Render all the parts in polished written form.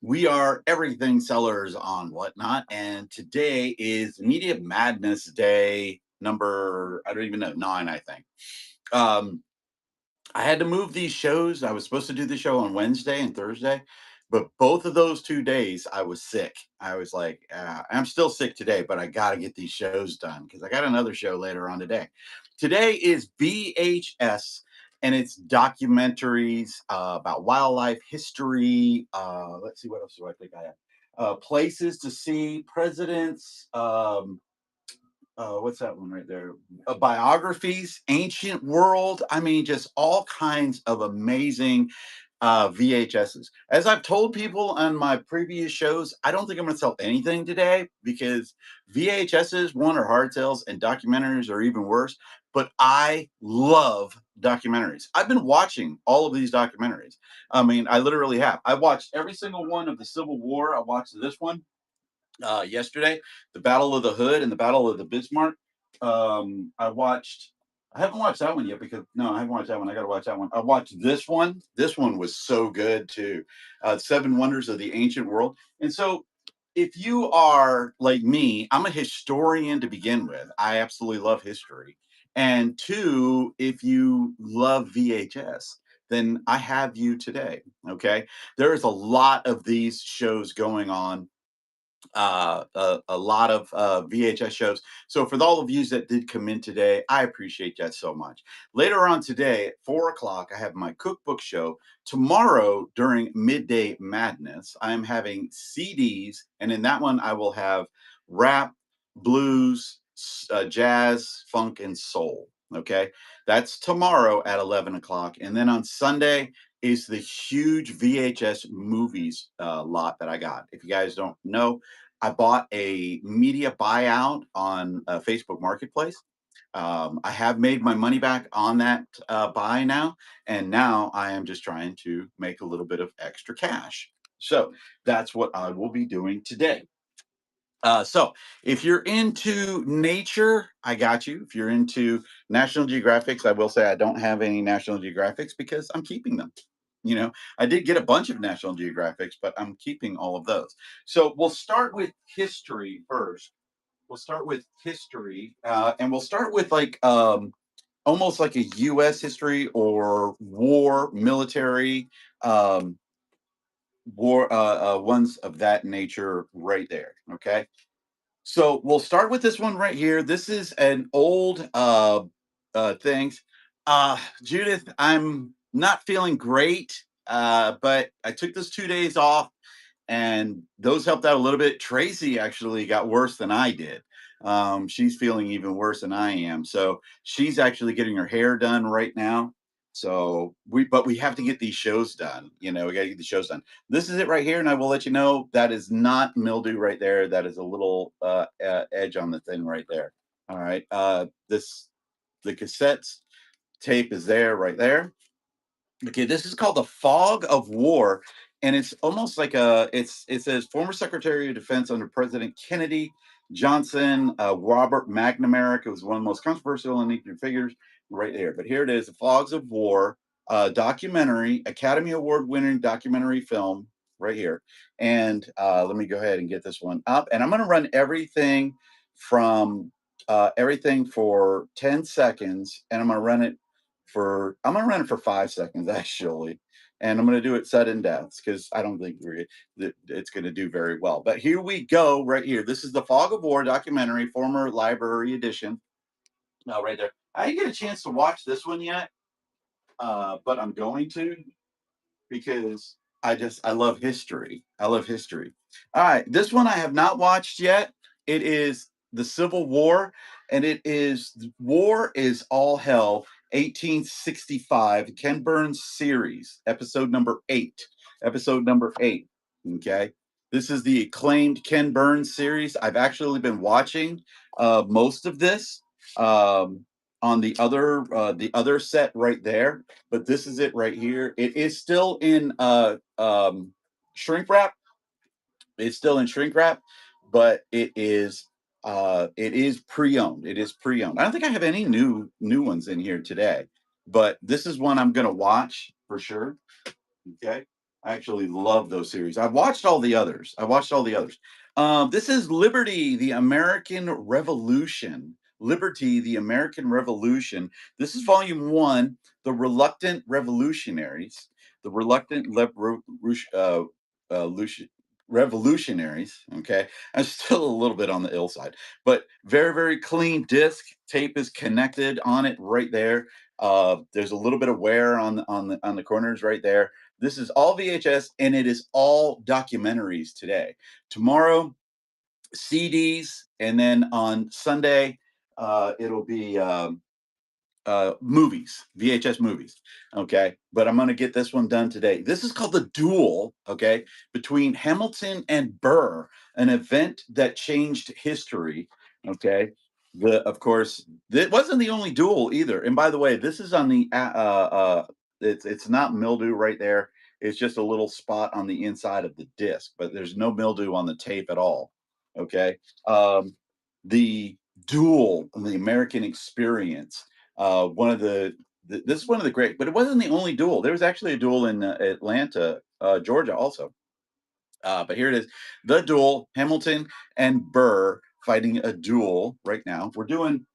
We are everything sellers on Whatnot, and today is Media Madness Day number, I don't even know, 9, I think. Um, I had to move these shows. I was supposed to do the show on Wednesday and Thursday, but both of those 2 days I was sick. I was like, I'm still sick today, but I got to get these shows done because I got another show later on today. Today is VHS, and it's documentaries about wildlife history. Let's see, what else do I think I have? Places to see, presidents. What's that one right there? Biographies, ancient world. I mean, just all kinds of amazing VHSs. As I've told people on my previous shows, I don't think I'm going to sell anything today because VHSs, one, are hard sales, and documentaries are even worse. But I love documentaries. I've been watching all of these documentaries. I mean, I literally have. I watched every single one of the Civil War. I watched this one yesterday, the Battle of the Hood and the Battle of the Bismarck. I watched. I haven't watched that one yet because no, I haven't watched that one. I got to watch that one. I watched this one. This one was so good too. Seven Wonders of the Ancient World. And so, if you are like me, I'm a historian to begin with. I absolutely love history. And two, if you love VHS, then I have you today. Okay. There is a lot of these shows going on, a lot of VHS shows. So for all of you that did come in today, I appreciate that so much. Later on today at 4 o'clock, I have my cookbook show. Tomorrow during Midday Madness, I am having CDs, and in that one I will have rap, blues, jazz, funk, and soul. Okay, that's tomorrow at 11 o'clock, and then on Sunday is the huge VHS movies lot that I got. If you guys don't know, I bought a media buyout on Facebook Marketplace. I have made my money back on that buy now, and now I am just trying to make a little bit of extra cash. So that's what I will be doing today. So if you're into nature, I got you. If you're into National Geographics, I will say I don't have any National Geographics because I'm keeping them. You know, I did get a bunch of National Geographics, but I'm keeping all of those. So we'll start with history first. We'll start with history, and we'll start with like almost like a U.S. history or war, military, um, war, ones of that nature right there. Okay. So we'll start with this one right here. This is an old things. Judith, I'm not feeling great, but I took this 2 days off, and those helped out a little bit. Tracy actually got worse than I did. She's feeling even worse than I am. So she's actually getting her hair done right now. So but we have to get these shows done. You know, we got to get the shows done. This is it right here, and I will let you know that is not mildew right there. That is a little edge on the thing right there. All right. The cassettes tape is there right there. Okay, this is called the fog of war, and it's almost like it says former Secretary of Defense under President Kennedy, Johnson, Robert McNamara, who was one of the most controversial and nuclear figures, right there. But here it is, the Fogs of War, documentary, Academy Award winning documentary film, right here. And let me go ahead and get this one up, and I'm going to run everything for 10 seconds, and I'm gonna run it for 5 seconds actually, and I'm gonna do it sudden deaths because I don't think that it's gonna do very well. But here we go, right here. This is the Fog of War documentary, former library edition. Now, right there. I didn't get a chance to watch this one yet, but I'm going to because I love history. I love history. All right, this one I have not watched yet. It is the Civil War, and it is War is All Hell, 1865, Ken Burns series, episode number 8. Episode number 8. Okay. This is the acclaimed Ken Burns series. I've actually been watching most of this on the other set right there, but this is it right here. It is still in shrink wrap. It's still in shrink wrap, but it is pre-owned. It is pre-owned. I don't think I have any new ones in here today, but this is one I'm gonna watch for sure. Okay. I actually love those series. I've watched all the others. I watched all the others. This is Liberty, the American Revolution. Liberty, the American Revolution. This is volume one, The Reluctant Revolutionaries. The Reluctant Revolutionaries. Okay. I'm still a little bit on the ill side, but very, very clean disc. Tape is connected on it right there. There's a little bit of wear on the corners right there. This is all VHS and it is all documentaries today. Tomorrow, CDs, and then on Sunday, it'll be movies, VHS movies. Okay. But I'm going to get this one done today. This is called The Duel. Okay. Between Hamilton and Burr, an event that changed history. Okay. Of course, it wasn't the only duel either. And by the way, this is on the, it's not mildew right there. It's just a little spot on the inside of the disc, but there's no mildew on the tape at all. Okay. The duel, the American experience, one of this is one of the great, but it wasn't the only duel. There was actually a duel in Atlanta, Georgia, also. But here it is, the duel: Hamilton and Burr fighting a duel right now. We're doing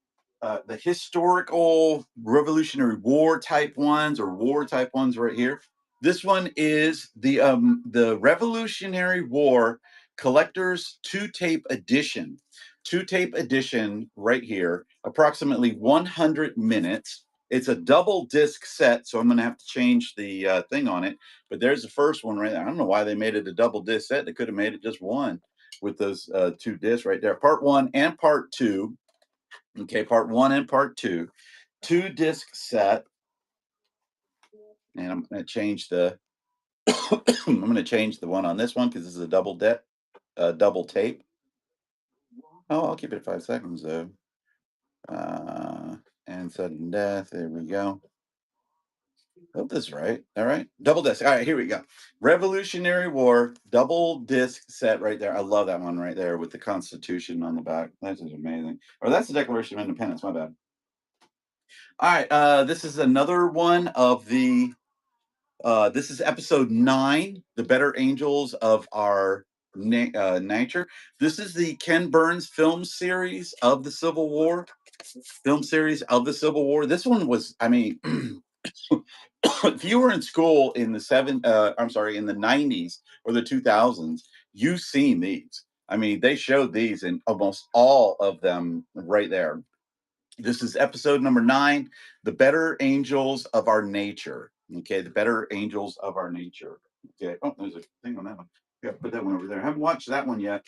the historical Revolutionary War type ones or war type ones right here. This one is the Revolutionary War Collector's two two tape edition right here, approximately 100 minutes. It's a double disc set, so I'm going to have to change the thing on it. But there's the first one right there. I don't know why they made it a double disc set. They could have made it just one with those two discs right there. Part one and part two. Okay, part one and part two. Two disc set. And I'm going to change the I'm going to change the one on this one because this is a double tape. Oh, I'll keep it 5 seconds though. And sudden death. There we go. Hope this is right. All right. Double disc. All right, here we go. Revolutionary War double disc set right there. I love that one right there with the Constitution on the back. That is amazing. Or that's the Declaration of Independence. My bad. All right. This is another one of the. This is episode 9, The Better Angels of Our Nature. This is the Ken Burns film series of the Civil War. Film series of the Civil War. This one was, I mean, if you were in school in in the 90s or the 2000s, you've seen these. I mean, they showed these in almost all of them right there. This is episode number 9, The Better Angels of Our Nature. Okay, The Better Angels of Our Nature. Okay. Oh, there's a thing on that one. Yeah, put that one over there. I haven't watched that one yet.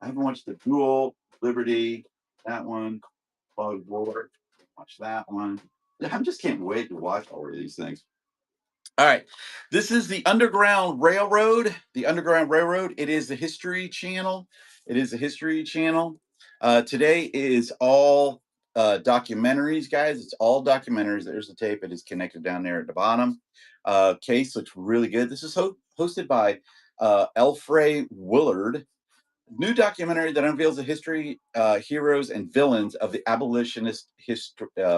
I haven't watched The Duel, Liberty, that one, Bug War. Watch that one. I just can't wait to watch all of these things. All right. This is the Underground Railroad. The Underground Railroad. It is the History Channel. It is the History Channel. Today is all documentaries, guys. It's all documentaries. There's the tape. It is connected down there at the bottom. Case looks really good. This is hosted by Elfray Willard. New documentary that unveils the history, heroes, and villains of the abolitionist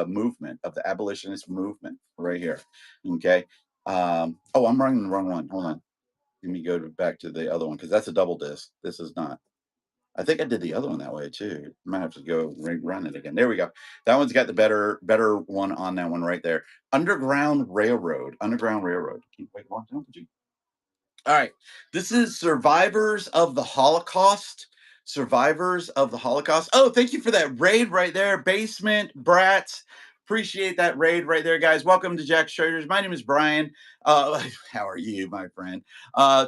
movement, right here. Okay. Oh, I'm running the wrong one. Hold on. Let me go back to the other one because that's a double disc. This is not. I think I did the other one that way too. Might have to go run it again. There we go. That one's got the better one on that one right there. Underground Railroad. Underground Railroad. Wait, what? Don't you? All right. This is Survivors of the Holocaust. Survivors of the Holocaust. Oh, thank you for that raid right there. Basement Brats. Appreciate that raid right there, guys. Welcome to Jack's Traders. My name is Brian. How are you, my friend?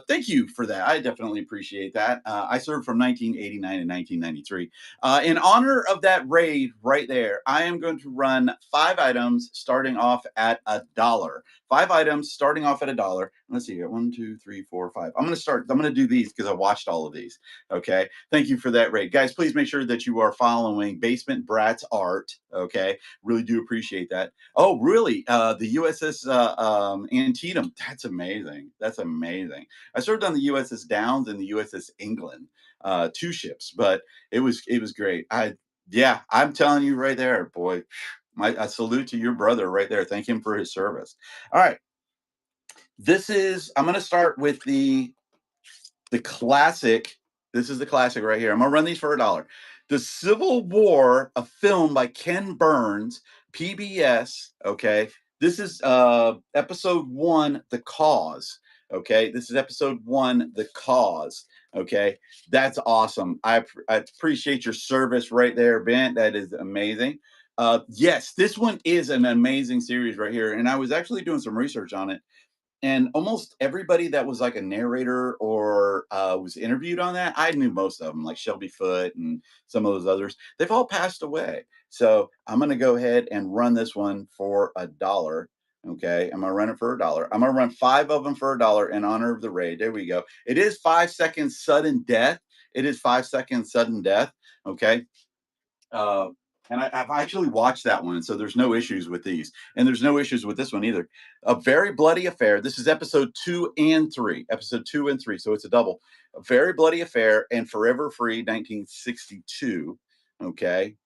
Thank you for that. I definitely appreciate that. I served from 1989 and 1993. In honor of that raid right there, I am going to run 5 items starting off at $1. 5 items starting off at $1. Let's see here. 1, 2, 3, 4, 5. I'm going to do these because I watched all of these. Okay. Thank you for that raid. Guys, please make sure that you are following Basement Brats Art. Okay. Really do appreciate that. Oh, really? The USS Antietam. That's amazing. That's amazing. I served on the USS Downs and the USS England. 2 ships, but it was great. Yeah, I'm telling you right there, boy. I salute to your brother right there. Thank him for his service. All right. I'm going to start with the classic. This is the classic right here. I'm gonna run these for $1. The Civil War, a film by Ken Burns, PBS. Okay, this is episode 1, The Cause. Okay, this is episode 1, The Cause. Okay, that's awesome. I appreciate your service right there, Ben. That is amazing. Yes, this one is an amazing series right here, and I was actually doing some research on it, and almost everybody that was like a narrator or was interviewed on that, I knew most of them, like Shelby Foote and some of those others. They've all passed away. So I'm going to go ahead and run this one for $1. Okay, I'm gonna run it for $1. I'm gonna run 5 of them for $1 in honor of the raid. There we go. It is 5 seconds sudden death. It is 5 seconds sudden death. Okay, uh, and I've actually watched that one, so there's no issues with these, and there's no issues with this one either. A Very Bloody Affair. This is episode 2 and 3. Episode 2 and 3, so it's a double. A Very Bloody Affair and Forever Free, 1962. Okay,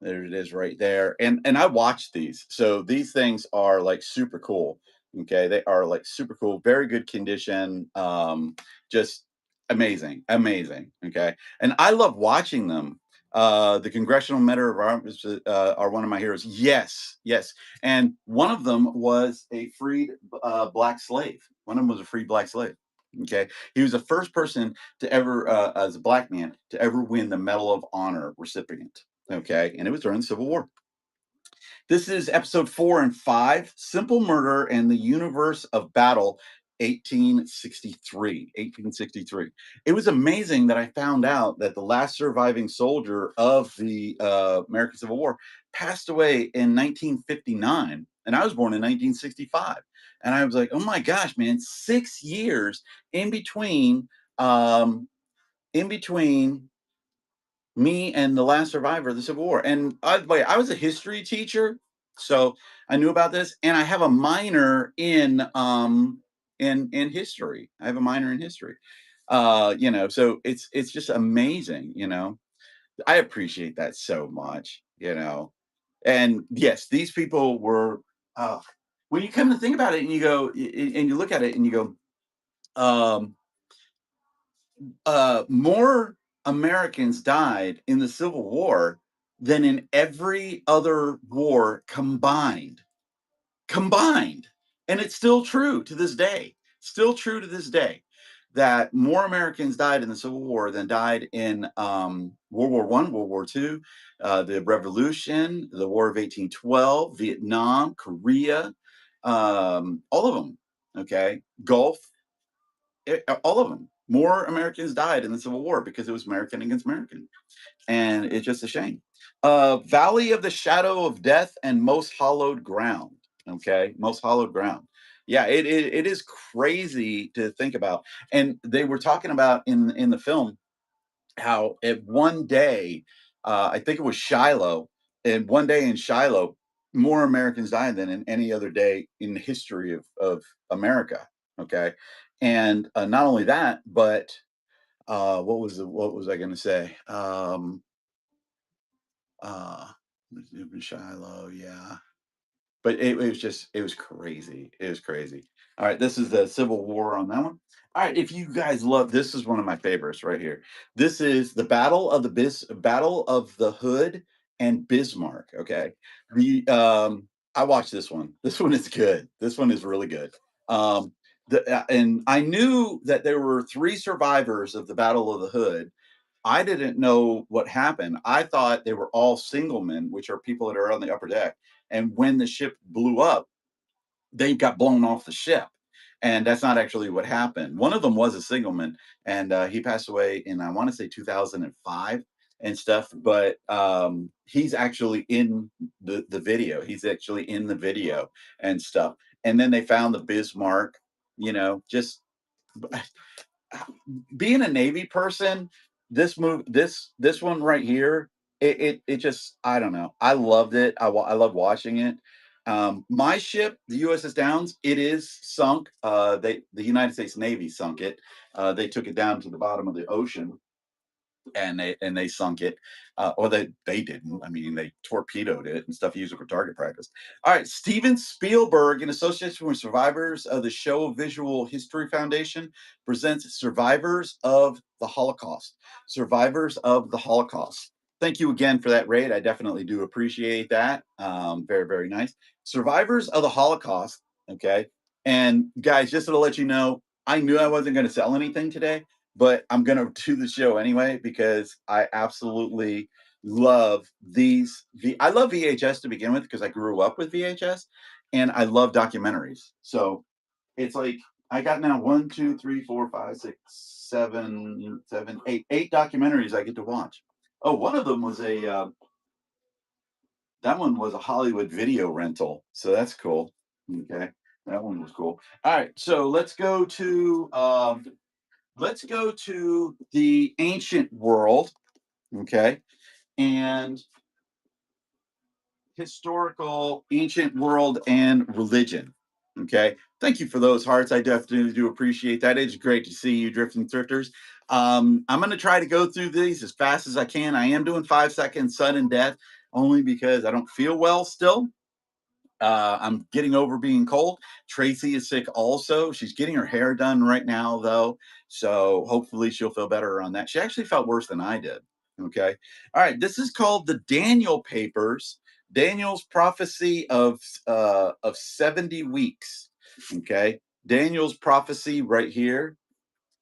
there it is right there. And I watched these. So these things are like super cool. Okay. They are like super cool, very good condition. Just amazing, amazing. Okay. And I love watching them. The Congressional Medal of Honor are one of my heroes. Yes, yes. And one of them was a freed black slave. One of them was a freed black slave. Okay. He was the first person to ever, as a black man, to ever win the Medal of Honor recipient. Okay, and it was during the Civil War. This is episode 4 and 5, Simple Murder and the Universe of Battle, 1863. 1863. It was amazing that I found out that the last surviving soldier of the American Civil War passed away in 1959, and I was born in 1965. And I was like, oh my gosh, man, 6 years in between, um, in between me and the last survivor of the Civil War. And by the way, I was a history teacher, so I knew about this, and I have a minor in history. I have a minor in history. So it's just amazing. I appreciate that so much. And yes, these people were. When you come to think about it, and you go and you look at it, and you go, more Americans died in the Civil War than in every other war combined. Combined. And it's still true to this day. Still true to this day that more Americans died in the Civil War than died in World War I, World War II, the Revolution, the War of 1812, Vietnam, Korea, all of them. Okay. Gulf, all of them. More Americans died in the Civil War because it was American against American, and it's just a shame. Valley of the Shadow of Death and Most Hollowed Ground. Okay, Most Hollowed Ground. Yeah, it is crazy to think about. And they were talking about in the film how at one day, I think it was Shiloh, and one day in Shiloh, more Americans died than in any other day in the history of America. Okay, and not only that, but what was I going to say? Uh, Shiloh, yeah. But it was just it was crazy. It was crazy. All right, this is the Civil War on that one. All right, if you guys love this is one of my favorites right here. This is the Battle of the Hood and Bismarck. Okay. The I watched this one. This one is good. This one is really good. And I knew that there were 3 survivors of the Battle of the Hood. I didn't know what happened. I thought they were all single men, which are people that are on the upper deck. And when the ship blew up, they got blown off the ship. And that's not actually what happened. One of them was a single man, and he passed away in, I want to say, 2005 and stuff. But he's actually in the video. He's actually in the video and stuff. And then they found the Bismarck, just being a Navy person, this one right here, it just I don't know. I loved it. I love watching it. My ship, the USS Downs, it is sunk. The United States Navy sunk it. They took it down to the bottom of the ocean, and they sunk it, or they didn't. I mean, they torpedoed it and stuff. Used it for target practice. All right, Steven Spielberg, in association with survivors of the Show Visual History Foundation, presents Survivors of the Holocaust. Survivors of the Holocaust. Thank you again for that raid. I definitely do appreciate that. Very, very nice. Survivors of the Holocaust. Okay. And guys, just to let you know, I knew I wasn't going to sell anything today, but I'm going to do the show anyway because I absolutely love these. I love VHS to begin with because I grew up with VHS and I love documentaries. So it's like I got now one, two, three, four, five, six, seven, eight documentaries I get to watch. Oh, one of them was that one was a Hollywood video rental. So that's cool. Okay. That one was cool. All right. So let's go to the ancient world, okay, and historical ancient world and religion. Okay, thank you for those hearts. I definitely do appreciate that. It's great to see you, drifting thrifters. I'm going to try to go through these as fast as I can. I am doing 5 seconds sudden death only because I don't feel well still. I'm getting over being cold. Tracy is sick also. She's getting her hair done right now, though. So hopefully she'll feel better on that. She actually felt worse than I did. Okay. All right. This is called the Daniel Papers. Daniel's prophecy of 70 weeks. Okay. Daniel's prophecy right here.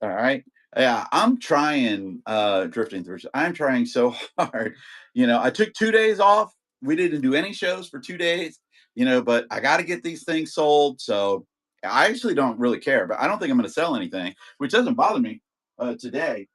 All right. Yeah, I'm trying, drifting through. I'm trying so hard. I took 2 days off. We didn't do any shows for 2 days, but I got to get these things sold. So I actually don't really care, but I don't think I'm going to sell anything, which doesn't bother me today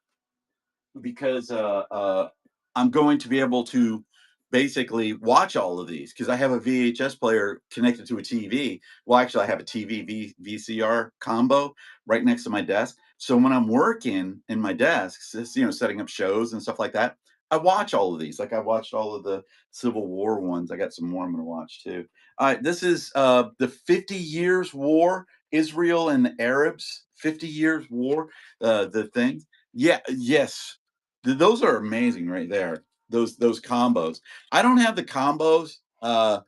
because I'm going to be able to basically watch all of these because I have a VHS player connected to a TV. Well, actually, I have a TV VCR combo right next to my desk. So when I'm working in my desk, setting up shows and stuff like that, I watch all of these. Like I watched all of the Civil War ones. I got some more I'm going to watch too. All right, this is the 50 Years War, Israel and the Arabs. 50 Years War, the thing. Yeah, yes, those are amazing right there. Those combos. I don't have the combos. I'm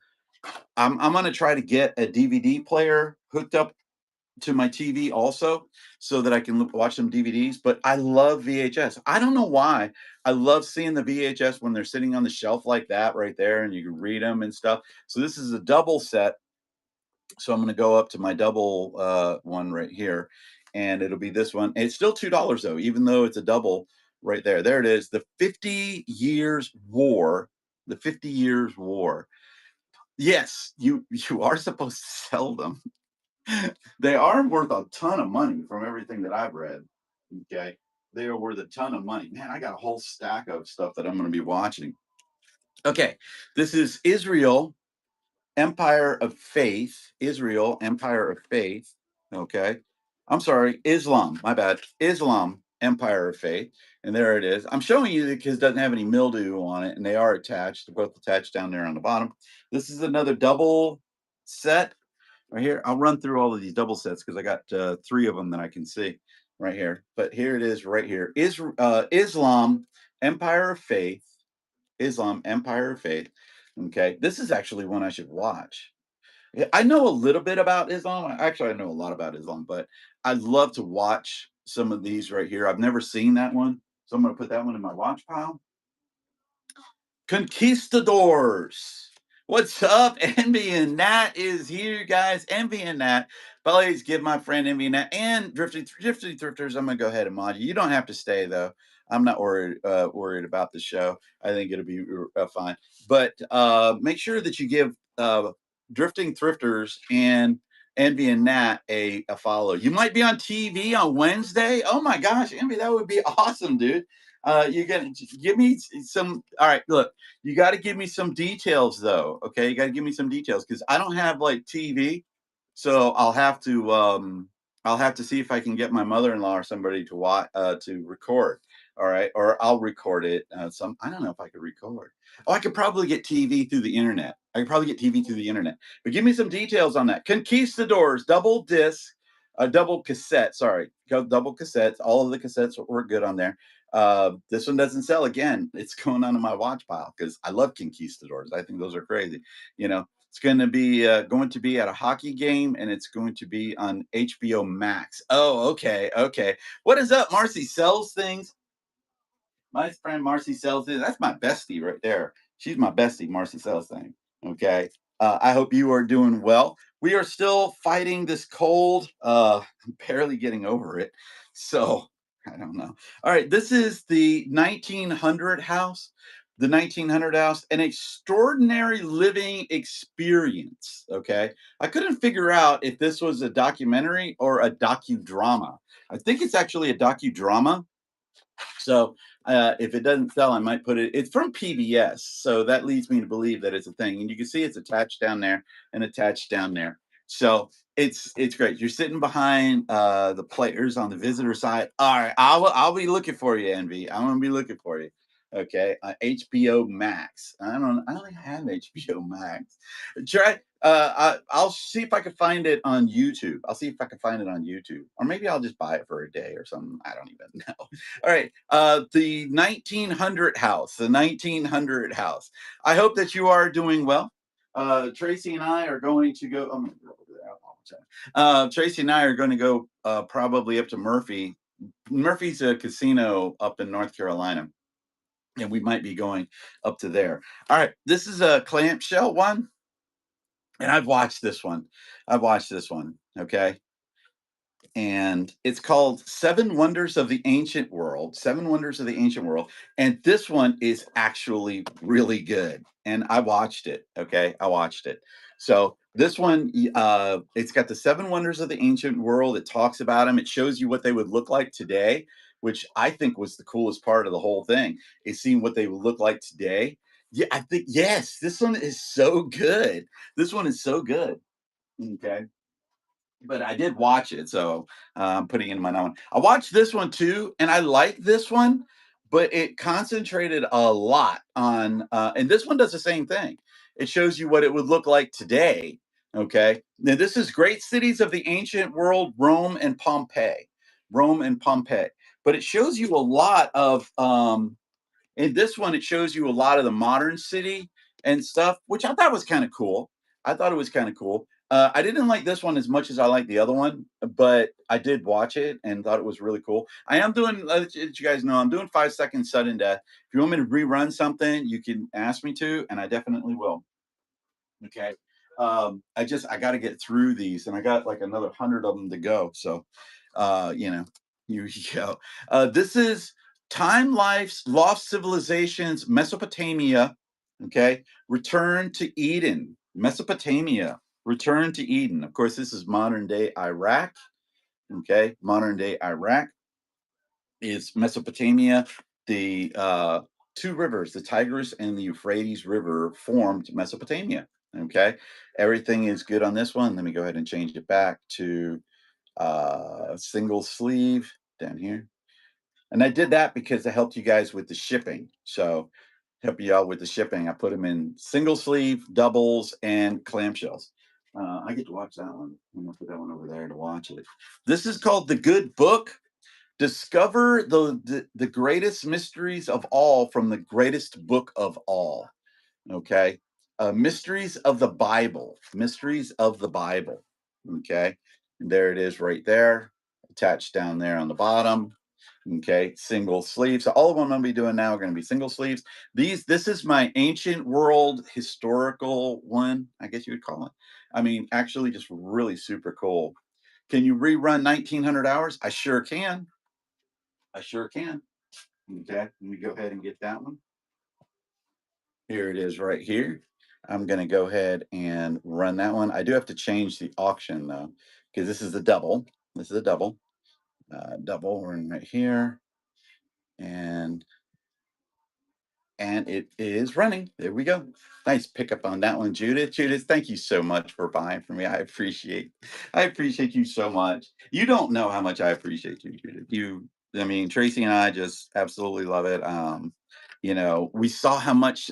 gonna try to get a DVD player hooked up to my TV also, so that I can watch some DVDs. But I love VHS. I don't know why. I love seeing the VHS when they're sitting on the shelf like that right there, and you can read them and stuff. So this is a double set. So I'm going to go up to my double one right here, and it'll be this one. It's still $2 though, even though it's a double right there. There it is, the 50 Years War. The 50 Years War. Yes, you are supposed to sell them. They are worth a ton of money from everything that I've read. Okay, they are worth a ton of money. Man, I got a whole stack of stuff that I'm going to be watching. Okay, this is Israel Empire of Faith, Israel, Empire of Faith. Okay. I'm sorry, Islam, my bad. Islam, Empire of Faith. And there it is. I'm showing you because it doesn't have any mildew on it, and they are attached. They're both attached down there on the bottom. This is another double set right here. I'll run through all of these double sets because I got 3 of them that I can see right here. But here it is right here. Islam, Empire of Faith. Islam, Empire of Faith. Okay, this is actually one I should watch. Yeah, I know a little bit about Islam. Actually, I know a lot about Islam, but I'd love to watch some of these right here. I've never seen that one, so I'm going to put that one in my watch pile. Conquistadors. What's up? Envy and Nat is here, guys. Envy and Nat. Please give my friend Envy and Nat and Drifting Thrifters. I'm gonna go ahead and mod you. You don't have to stay though. I'm not worried about the show. I think it'll be fine. But make sure that you give Drifting Thrifters and Envy and Nat a follow. You might be on TV on Wednesday. Oh my gosh, Envy, that would be awesome, dude. You can give me some. All right, look, you got to give me some details though. Okay, you got to give me some details because I don't have like TV, so I'll have to see if I can get my mother-in-law or somebody to watch to record. All right, or I'll record it. I don't know if I could record. Oh, I could probably get TV through the internet. I could probably get TV through the internet. But give me some details on that. Conquistadors, double disc. A double cassette. Sorry, double cassettes. All of the cassettes were good on there. This one doesn't sell again. It's going onto my watch pile because I love conquistadors. I think those are crazy. You know, it's going to be at a hockey game, and it's going to be on HBO Max. Oh, okay, okay. What is up, Marcy? Sells things. My friend Marcy sells it. That's my bestie right there. She's my bestie, Marcy sells thing. Okay. I hope you are doing well. We are still fighting this cold, barely getting over it. So I don't know. All right. This is the 1900 house. The 1900 house, an extraordinary living experience. Okay. I couldn't figure out if this was a documentary or a docudrama. I think it's actually a docudrama, so if it doesn't sell, I might put it. It's from PBS, so that leads me to believe that it's a thing. And you can see it's attached down there and attached down there. So it's great. You're sitting behind the players on the visitor side. All right, I'll be looking for you, Envy. I'm gonna be looking for you. Okay, HBO Max. I don't have HBO Max. Try. I'll see if I can find it on YouTube. I'll see if I can find it on YouTube, or maybe I'll just buy it for a day or something. I don't even know. All right. The 1900 house, the 1900 house. I hope that you are doing well. Tracy and I are going to go. I'm gonna go over there. Tracy and I are going to go probably up to Murphy. Murphy's a casino up in North Carolina, and we might be going up to there. All right. This is a clamshell one, and I've watched this one. I've watched this one. Okay, and it's called Seven Wonders of the Ancient World. Seven Wonders of the Ancient World. And this one is actually really good. And I watched it. Okay. I watched it. So this one, it's got the seven wonders of the ancient world. It talks about them. It shows you what they would look like today, which I think was the coolest part of the whole thing, is seeing what they would look like today. Yeah, I think, yes, this one is so good. This one is so good. Okay, but I did watch it, so I'm putting in my own. I watched this one too, and I like this one, but it concentrated a lot on, and this one does the same thing. It shows you what it would look like today. Okay, now this is great cities of the ancient world, Rome and Pompeii, Rome and Pompeii. But it shows you a lot of in this one, it shows you a lot of the modern city and stuff, which I thought was kind of cool. I thought it was kind of cool. I didn't like this one as much as I like the other one, but I did watch it and thought it was really cool. I am doing, let you guys know, I'm doing 5 second sudden death. If you want me to rerun something, you can ask me to, and I definitely will. Okay. I got to get through these, and I got like another 100 of them to go. So, you know, here you go. This is Time Life's Lost Civilizations, Mesopotamia. Okay. Return to Eden, Mesopotamia. Return to Eden. Of course, this is modern day Iraq. Okay. Modern day Iraq is Mesopotamia. The two rivers, the Tigris and the Euphrates River, formed Mesopotamia. Okay, everything is good on this one. Let me go ahead and change it back to single sleeve down here. And I did that because it helped you guys with the shipping. So help you out with the shipping. I put them in single sleeve, doubles, and clamshells. I get to watch that one. I'm gonna put that one over there to watch it. This is called The Good Book. Discover the greatest mysteries of all from the greatest book of all. Okay, mysteries of the Bible. Mysteries of the Bible. Okay, and there it is right there, attached down there on the bottom. Okay, single sleeves. So all of them I'm going to be doing now are going to be single sleeves. This is my ancient world historical one, I guess you would call it. I mean, actually, just really super cool. Can you rerun 1900 hours? I sure can. I sure can. Okay, let me go ahead and get that one. Here it is right here. I'm going to go ahead and run that one. I do have to change the auction though, because this is the double. This is a double. Double run right here. And it is running. There we go. Nice pickup on that one, Judith. Judith, thank you so much for buying for me. I appreciate you so much. You don't know how much I appreciate you, Judith. I mean, Tracy and I just absolutely love it. You know, we saw how much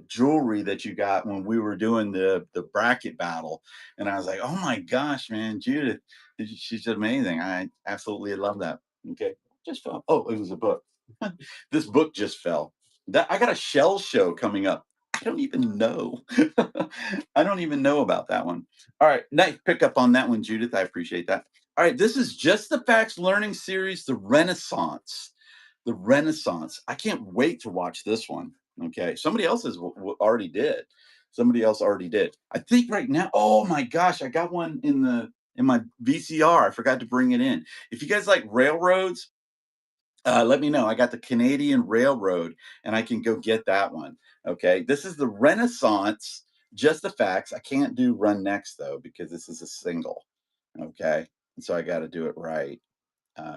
jewelry that you got when we were doing the bracket battle, and I was like, oh my gosh, man, Judith. She's amazing. I absolutely love that. Okay. Just fell. Oh, it was a book. This book just fell. That I got a shell show coming up. I don't even know. I don't even know about that one. All right. Nice pick up on that one, Judith. I appreciate that. All right. This is Just the Facts Learning Series, The Renaissance. The Renaissance. I can't wait to watch this one. Okay. Somebody else has already did. Somebody else already did. I think right now. Oh my gosh, I got one in my VCR. I forgot to bring it in. If you guys like railroads, let me know. I got the Canadian Railroad, and I can go get that one. Okay, this is the Renaissance. Just the Facts. I can't do Run Next though because this is a single. Okay, and so I got to do it right.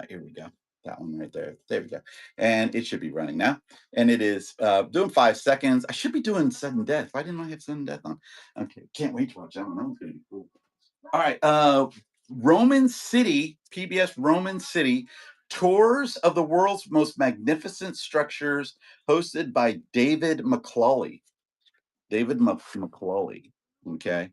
Here we go. That one right there. There we go. And it should be running now. And it is doing 5 seconds. I should be doing sudden death. Why didn't I have sudden death on? Okay, can't wait to watch that one. That one's gonna be cool. All right. Roman City, PBS Roman City, tours of the world's most magnificent structures, hosted by David McClawley. David McClawley. Okay.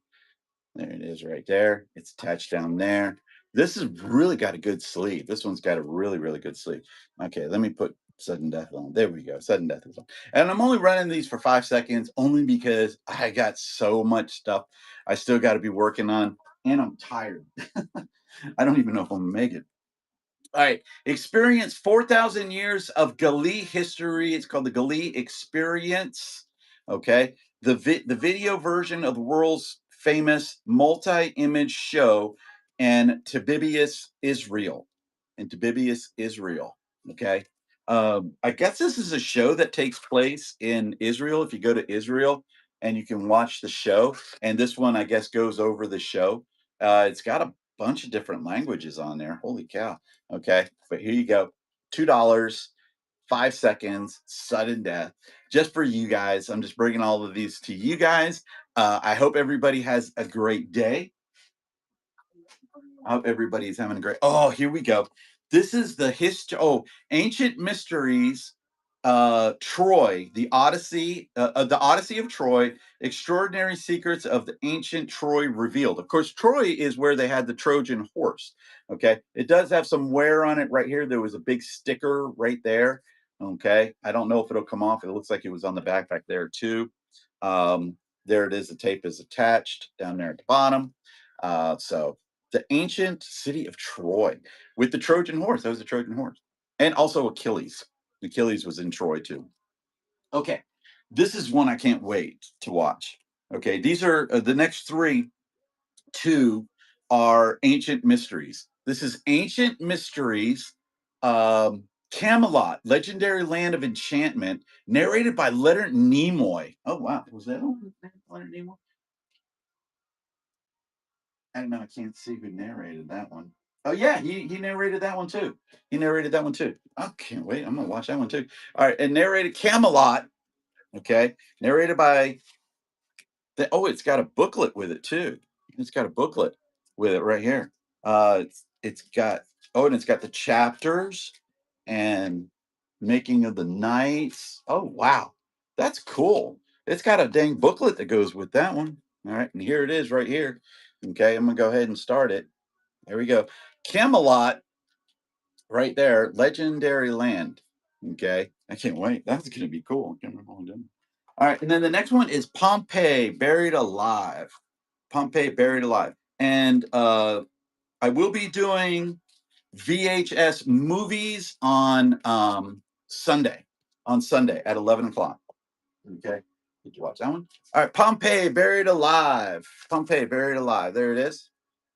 There it is right there. It's attached down there. This has really got a good sleeve. This one's got a really, really good sleeve. Okay, let me put sudden death on. There we go. Sudden death is on. And I'm only running these for 5 seconds only because I got so much stuff I still got to be working on. And I'm tired. I don't even know if I'm gonna make it. All right. Experience 4,000 years of Gali history. It's called the Gali Experience. Okay. The video version of the world's famous multi-image show and Tabibius Israel. And Tabibius Israel. Okay. I guess this is a show that takes place in Israel. If you go to Israel and you can watch the show, and this one, I guess, goes over the show. It's got a bunch of different languages on there. Holy cow. Okay, but here you go. $2, 5 seconds, sudden death, just for you guys. I'm just bringing all of these to you guys. I hope everybody has a great day. I hope everybody's having a great. Oh, here we go. This is the history. Oh, ancient mysteries. Troy, the Odyssey of Troy, extraordinary secrets of the ancient Troy revealed. Of course, Troy is where they had the Trojan horse. Okay, it does have some wear on it right here. There was a big sticker right there. Okay, I don't know if it'll come off. It looks like it was on the backpack there too. There it is. The tape is attached down there at the bottom. So the ancient city of Troy with the Trojan horse. That was the Trojan horse. And also Achilles. Achilles was in Troy too. Okay. This is one I can't wait to watch. Okay. These are the next three. Two are ancient mysteries. This is Ancient Mysteries, Camelot, Legendary Land of Enchantment, narrated by Leonard Nimoy. Oh, wow. Was that Leonard Nimoy? I don't know. I can't see who narrated that one. Oh yeah, he narrated that one too. He narrated that one too. I can't wait. I'm gonna watch that one too. All right, and narrated Camelot. Okay, narrated by the. Oh, it's got a booklet with it too. It's got a booklet with it right here. It's got and it's got the chapters and making of the nights. Oh wow, that's cool. It's got a dang booklet that goes with that one. All right, and here it is right here. Okay, I'm gonna go ahead and start it. There we go. Camelot, right there, legendary land. Okay, I can't wait. That's gonna be cool. I can't remember what I'm doing. All right, and then the next one is Pompeii buried alive. Pompeii buried alive, and I will be doing VHS movies on Sunday. On Sunday at 11 o'clock. Okay, did you watch that one? All right, Pompeii buried alive. Pompeii buried alive. There it is.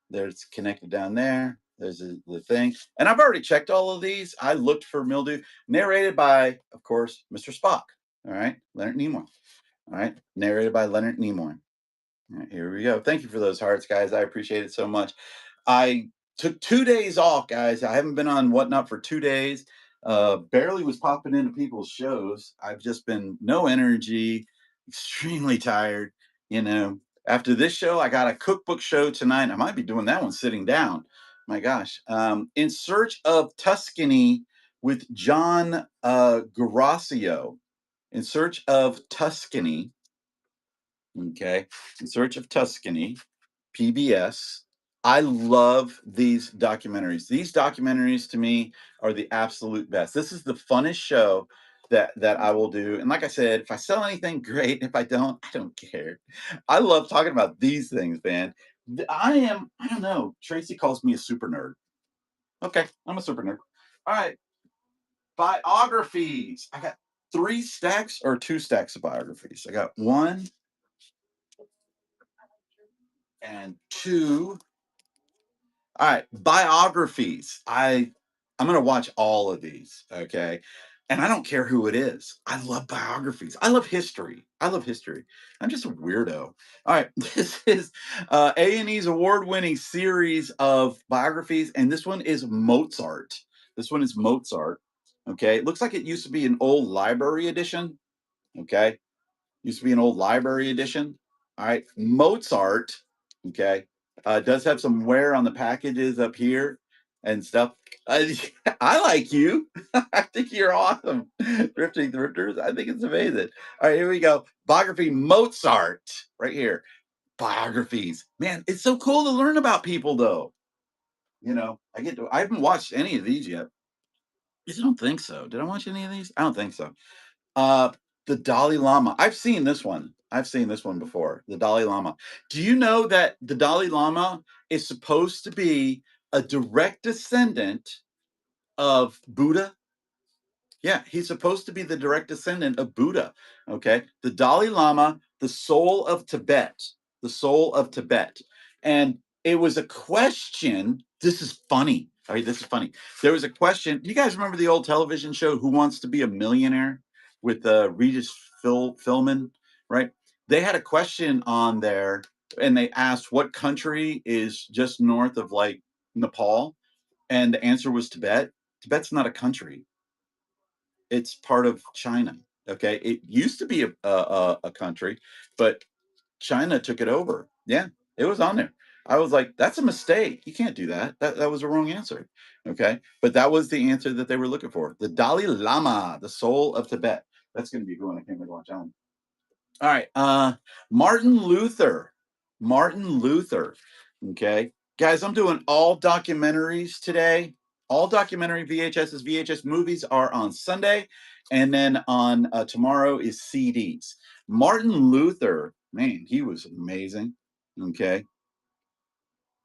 There's connected down there. There's the thing. And I've already checked all of these. I looked for mildew. Narrated by, of course, Mr. Spock. All right. Leonard Nimoy. All right. Narrated by Leonard Nimoy. All right, here we go. Thank you for those hearts, guys. I appreciate it so much. I took 2 days off, guys. I haven't been on Whatnot for 2 days. Barely was popping into people's shows. I've just been no energy, extremely tired. You know, after this show, I got a cookbook show tonight. I might be doing that one sitting down. My gosh. In Search of Tuscany with John Garasio. In Search of Tuscany. Okay. In Search of Tuscany, PBS. I love these documentaries. These documentaries to me are the absolute best. This is the funnest show that I will do. And like I said, if I sell anything, great. If I don't, I don't care. I love talking about these things, man. I don't know. Tracy calls me a super nerd. Okay, I'm a super nerd. All right, biographies. I got 3 stacks or 2 stacks of biographies. I got 1 and 2. All right, biographies. I'm gonna watch all of these, okay? And I don't care who it is. I love biographies. I love history. I love history. I'm just a weirdo. All right, this is A&E's award-winning series of biographies, and this one is Mozart. This one is Mozart. Okay, it looks like it used to be an old library edition. Okay, used to be an old library edition. All right, Mozart. Okay, does have some wear on the packages up here and stuff. I, I like you. I think you're awesome, thrifting thrifters. I think it's amazing. All right, here we go. Biography Mozart, right here. Biographies, man, it's so cool to learn about people, though. I haven't watched any of these yet. I don't think so. Did I watch any of these? I don't think so. Uh, the Dalai Lama. I've seen this one. I've seen this one before. The Dalai Lama. Do you know that the Dalai Lama is supposed to be a direct descendant of Buddha? Yeah, he's supposed to be the direct descendant of Buddha. Okay. The Dalai Lama, the soul of Tibet, the soul of Tibet. And it was a question. This is funny. All right, this is funny. There was a question. Do you guys remember the old television show Who Wants to Be a Millionaire with Regis Philbin? Right. They had a question on there, and they asked what country is just north of like Nepal, and the answer was Tibet. Tibet's not a country, it's part of China. Okay, it used to be a country, but China took it over. Yeah, it was on there. I was like, that's a mistake. You can't do that. That was a wrong answer. Okay, but that was the answer that they were looking for. The Dalai Lama, the soul of Tibet. That's going to be going. I can't wait to watch that one. All right. Martin Luther. Martin Luther. Okay. Guys, I'm doing all documentaries today. All documentary VHS's. VHS movies are on Sunday. And then on tomorrow is CDs. Martin Luther, man, he was amazing. Okay.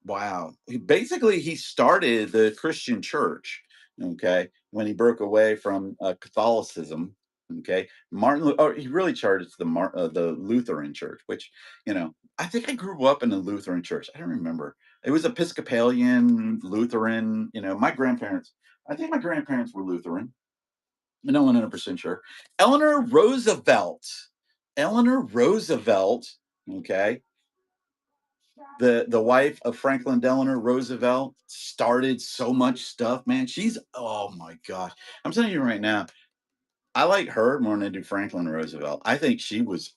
Wow. He started the Christian church, okay, when he broke away from Catholicism. Okay. He really charged the Lutheran church, which, I think I grew up in a Lutheran church. I don't remember. It was Episcopalian, Lutheran, I think my grandparents were Lutheran. I'm not 100% sure. Eleanor Roosevelt. Eleanor Roosevelt, okay, the wife of Franklin Delano Roosevelt, started so much stuff, man. Oh my gosh. I'm telling you right now, I like her more than I do Franklin Roosevelt. I think she was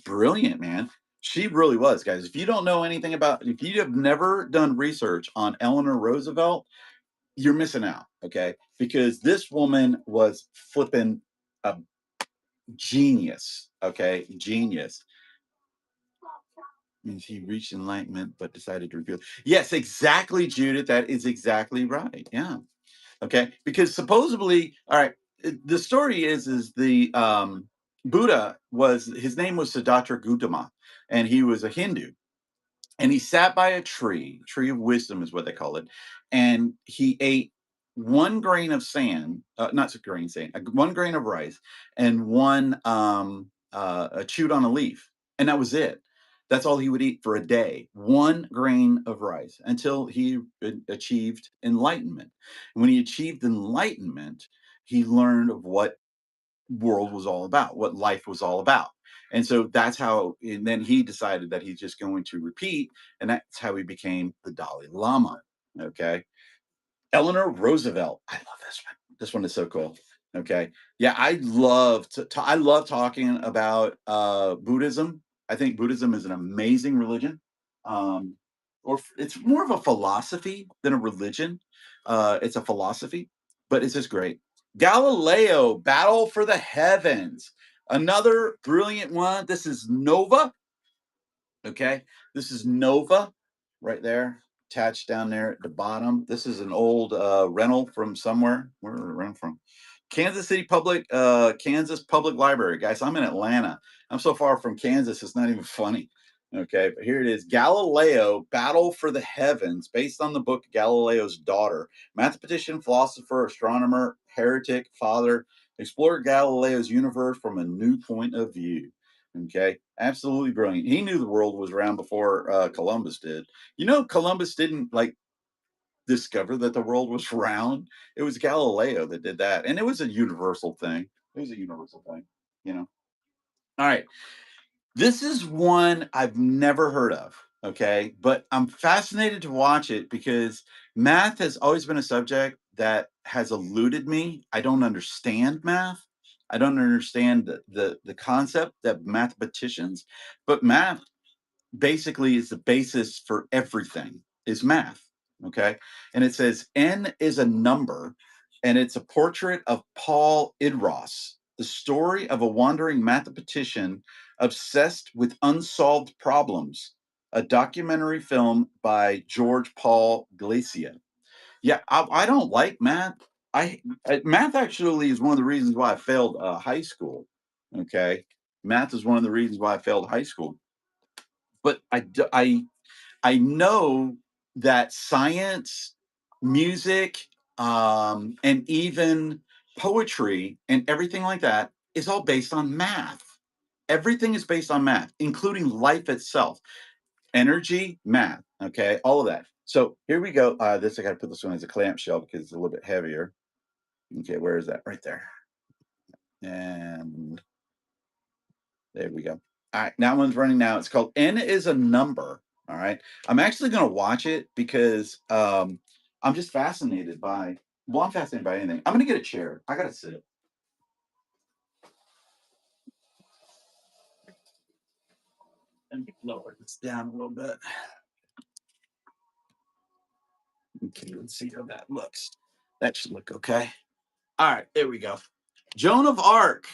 brilliant, man. She really was, guys. If you have never done research on Eleanor Roosevelt, you're missing out, okay? Because this woman was flipping a genius, okay? Genius. Means he reached enlightenment but decided to reveal. Yes, exactly, Judith. That is exactly right. Yeah. Okay. Because supposedly, all right, the story is the Buddha was his name was Siddhartha Gautama, and he was a Hindu, and he sat by a tree of wisdom is what they call it, and he ate 1 grain of sand, not a grain of sand, 1 grain of rice, and one chewed on a leaf, and that was it. That's all he would eat for a day, 1 grain of rice, until he achieved enlightenment. And when he achieved enlightenment, he learned of what world was all about, what life was all about. And so that's how, and then he decided that he's just going to repeat, and that's how he became the Dalai Lama. Okay. Eleanor Roosevelt. I love this one. This one is so cool. Okay. Yeah, I love talking about Buddhism. I think Buddhism is an amazing religion. Um, it's more of a philosophy than a religion. It's a philosophy, but it's just great. Galileo, Battle for the Heavens. Another brilliant one. This is Nova. Okay. This is Nova right there. attached down there at the bottom. This is an old rental from somewhere. Where did it rent from? Kansas Public Library. Guys, I'm in Atlanta. I'm so far from Kansas, it's not even funny. Okay, but here it is. Galileo, Battle for the Heavens, based on the book Galileo's Daughter. Mathematician, philosopher, astronomer, heretic, father, explored Galileo's universe from a new point of view. Okay, absolutely brilliant. He knew the world was round before Columbus did. You know, Columbus didn't like discover that the world was round. It was Galileo that did that, and it was a universal thing. It was a universal thing, you know. All right, this is one I've never heard of. Okay, but I'm fascinated to watch it because math has always been a subject that has eluded me. I don't understand math. I don't understand the concept that mathematicians, but math basically is the basis for everything is math. Okay. And it says N is a number, and it's a portrait of Paul Idros, the story of a wandering mathematician obsessed with unsolved problems, a documentary film by George Paul Glacia. Yeah, I don't like math. Math actually is one of the reasons why I failed high school. Okay, math is one of the reasons why I failed high school. But I know that science, music, and even poetry and everything like that is all based on math. Everything is based on math, including life itself. Energy, math, okay, all of that. So here we go. This I got to put this one as a clamshell because it's a little bit heavier. Okay, where is that? Right there. And there we go. All right, that one's running now. It's called N is a Number. All right. I'm actually going to watch it because I'm just fascinated by, well, I'm fascinated by anything. I'm going to get a chair. I got to sit. And lower this down a little bit. Okay, let's see how that looks. That should look okay. All right, there we go. Joan of Arc.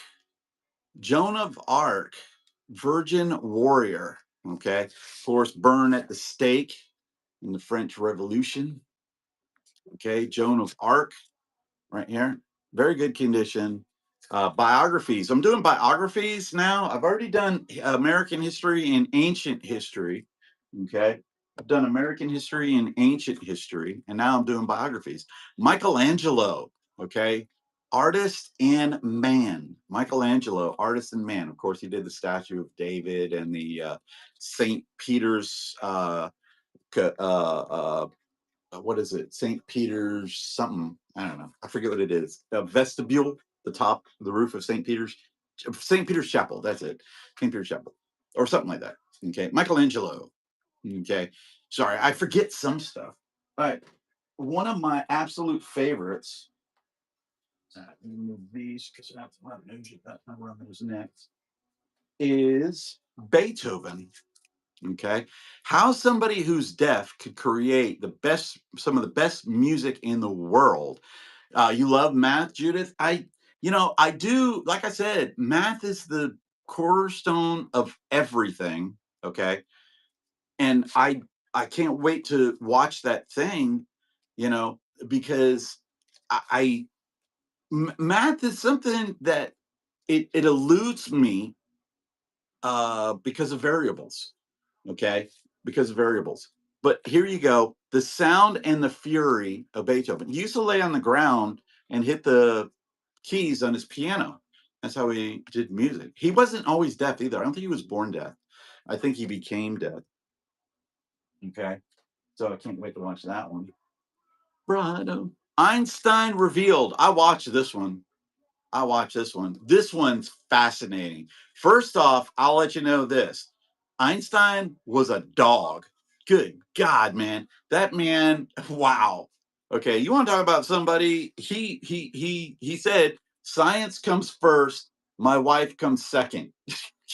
Joan of Arc, Virgin Warrior. Okay. Of course, burned at the stake in the French Revolution. Okay. Joan of Arc, right here. Very good condition. Biographies. I'm doing biographies now. I've already done American history and ancient history. Okay. I've done American history and ancient history, and now I'm doing biographies. Michelangelo. Okay. Artist and man. Michelangelo, artist and man. Of course, he did the statue of David and the St. Peter's what is it? St. Peter's something. I don't know. I forget what it is. A vestibule, the top, the roof of St. Peter's Chapel. That's it. St. Peter's Chapel, or something like that. Okay, Michelangelo. Okay, sorry, I forget some stuff. All right, one of my absolute favorites. Move these because I have to run those next. Is Beethoven. Okay, how somebody who's deaf could create some of the best music in the world. You love math, Judith? I do. Like I said, math is the cornerstone of everything. Okay, and I can't wait to watch that thing. You know, because math is something that it eludes me because of variables. Okay, because of variables. But here you go. The sound and the fury of Beethoven. He used to lay on the ground and hit the keys on his piano. That's how he did music. He wasn't always deaf either. I don't think he was born deaf. I think he became deaf. Okay. So I can't wait to watch that one. Brado. Einstein revealed. I watched this one. I watched this one. This one's fascinating. First off, I'll let you know this. Einstein was a dog. Good God, man. That man, wow. Okay, you want to talk about somebody? He said science comes first, my wife comes second.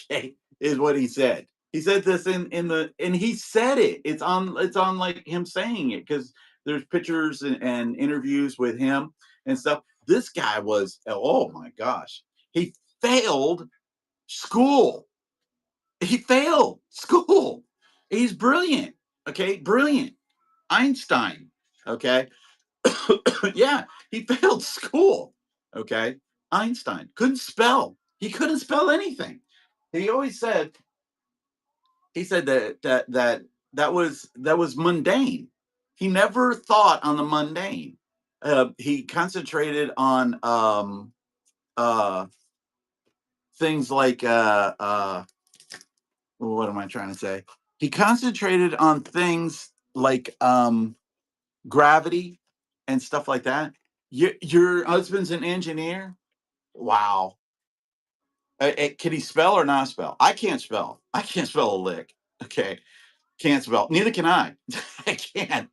Okay, is what he said. He said this and he said it. It's on like him saying it because there's pictures and interviews with him and stuff. This guy was, oh my gosh, he failed school. He failed school. He's brilliant. Okay, brilliant. Einstein. Okay. Yeah, he failed school. Okay. Einstein couldn't spell. He couldn't spell anything. He always said, he said that was mundane. He never thought on the mundane. He concentrated on uh, things like what am I trying to say? He concentrated on things like gravity and stuff like that. Your husband's an engineer. Wow. Can he spell or not spell? I can't spell. I can't spell a lick. Okay, can't spell. Neither can I. I can't.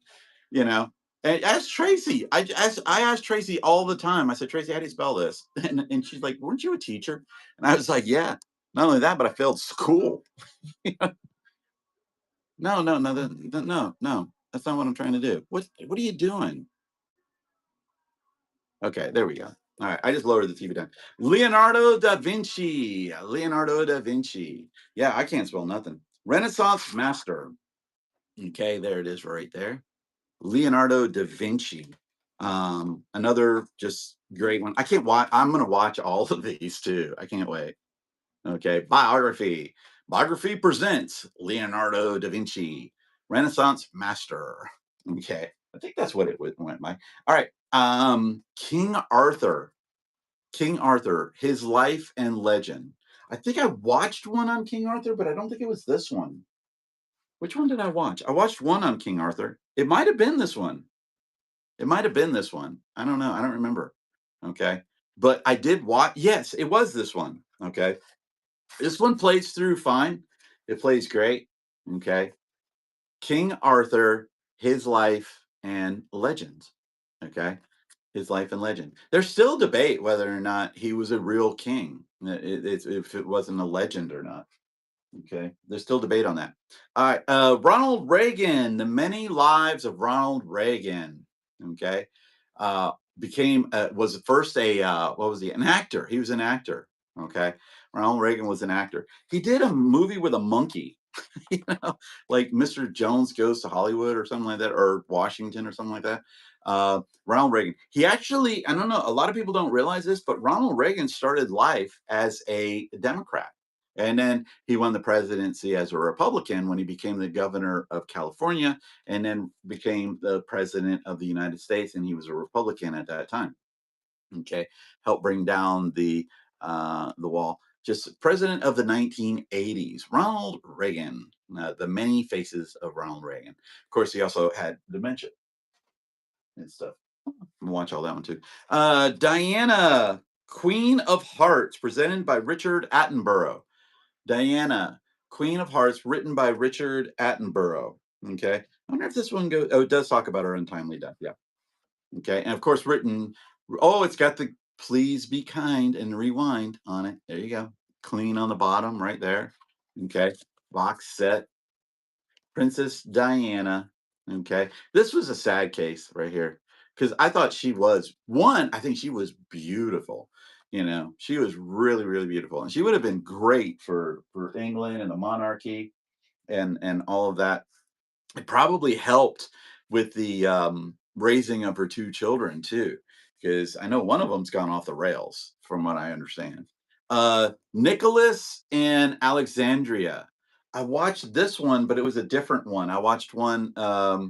You know. And ask Tracy. I ask Tracy all the time. I said, Tracy, how do you spell this? And she's like, weren't you a teacher? And I was like, yeah. Not only that, but I failed school. No, no, no, no, no. That's not what I'm trying to do. What are you doing? Okay, there we go. All right, I just lowered the TV down. Leonardo da Vinci. Leonardo da Vinci. Yeah, I can't spell nothing. Renaissance master. Okay, there it is right there. Leonardo da Vinci. Another just great one. I can't watch. I'm gonna watch all of these too. I can't wait. Okay, biography. Biography presents Leonardo da Vinci, Renaissance master. Okay, I think that's what it went by. All right, King Arthur. King Arthur, his life and legend. I think I watched one on King Arthur, but I don't think it was this one. Which one did I watch? I watched one on King Arthur. It might have been this one. It might have been this one. I don't know. I don't remember. Okay. But I did watch. Yes, it was this one. Okay. This one plays through fine. It plays great. Okay. King Arthur, his life and legends. Okay. His life and legend. There's still debate whether or not he was a real king, if it wasn't a legend or not. Okay. There's still debate on that. All right. Ronald Reagan, the many lives of Ronald Reagan. Okay. Uh, was first what was he? An actor. He was an actor. Okay. Ronald Reagan was an actor. He did a movie with a monkey, you know, like Mr. Jones Goes to Hollywood or something like that, or Washington or something like that. Ronald Reagan. He actually, I don't know, a lot of people don't realize this, but Ronald Reagan started life as a Democrat. And then he won the presidency as a Republican when he became the governor of California, and then became the president of the United States. And he was a Republican at that time. Okay, helped bring down the wall. Just president of the 1980s, Ronald Reagan. The many faces of Ronald Reagan. Of course, he also had dementia and stuff. Watch all that one too. Diana, Queen of Hearts, presented by Richard Attenborough. Diana, Queen of Hearts, written by Richard Attenborough. Okay. I wonder if this one goes. Oh, it does talk about her untimely death. Yeah. Okay. And of course, written. Oh, it's got the please be kind and rewind on it. There you go. Clean on the bottom right there. Okay. Box set. Princess Diana. Okay. This was a sad case right here because I thought she was one. I think she was beautiful. You know, she was really, really beautiful, and she would have been great for England and the monarchy and all of that. It probably helped with the raising of her two children too, because I know one of them's gone off the rails, from what I understand. Nicholas and Alexandria. I watched this one, but it was a different one. I watched one. Uh,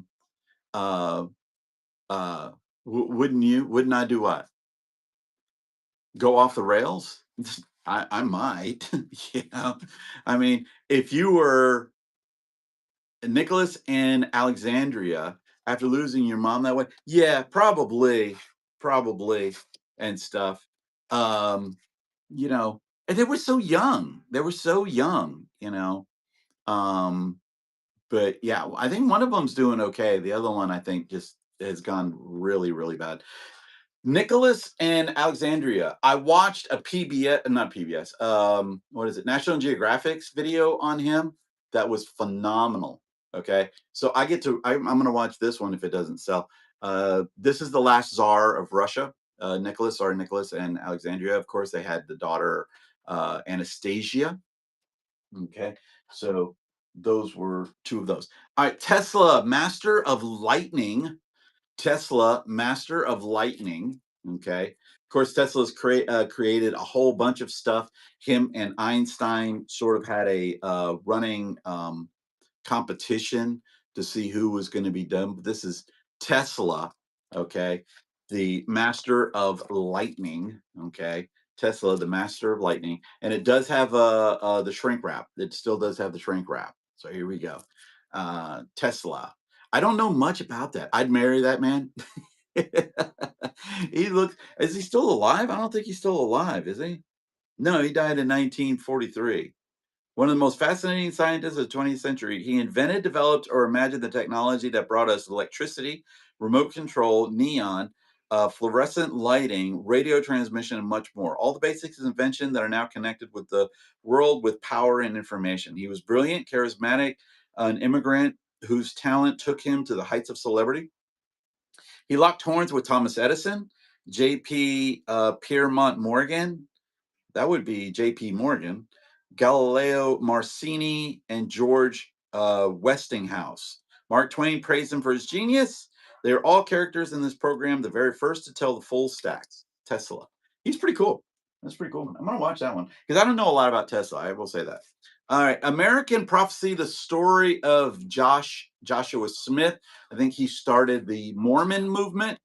uh, wouldn't you? Wouldn't I do what? Go off the rails? I might. You know, I mean, if you were Nicholas and Alexandria after losing your mom that way, yeah, probably, and stuff. Um, you know, and they were so young. They were so young, you know. Um, but yeah, I think one of them's doing okay. The other one, I think, just has gone really, really bad. Nicholas and Alexandria. I watched a PBS, not PBS. What is it? National Geographic's video on him. That was phenomenal. Okay, so I get to. I'm going to watch this one if it doesn't sell. This is the last czar of Russia. Nicholas, or Nicholas and Alexandria. Of course, they had the daughter Anastasia. Okay, so Those were two of those. All right, Tesla, Master of Lightning. Tesla, Master of Lightning. Okay. Of course, Tesla's created a whole bunch of stuff. Him and Einstein sort of had a running competition to see who was going to be done. This is Tesla, okay, the master of lightning, okay. Tesla, the master of lightning, and it does have the shrink wrap. It still does have the shrink wrap. So here we go. Tesla. I don't know much about that. I'd marry that man. He looks. Is he still alive? I don't think he's still alive. Is he? No, he died in 1943. One of the most fascinating scientists of the 20th century, he invented, developed, or imagined the technology that brought us electricity, remote control, neon, fluorescent lighting, radio transmission, and much more. All the basics of invention that are now connected with the world with power and information. He was brilliant, charismatic, an immigrant whose talent took him to the heights of celebrity. He locked horns with Thomas Edison, J.P. Piermont Morgan, that would be J.P. Morgan, Galileo Marcini, and George Westinghouse. Mark Twain praised him for his genius. They are all characters in this program, the very first to tell the full stacks. Tesla. He's pretty cool. That's pretty cool. I'm going to watch that one because I don't know a lot about Tesla. I will say that. All right. American Prophecy, the story of Joshua Smith. I think he started the Mormon movement.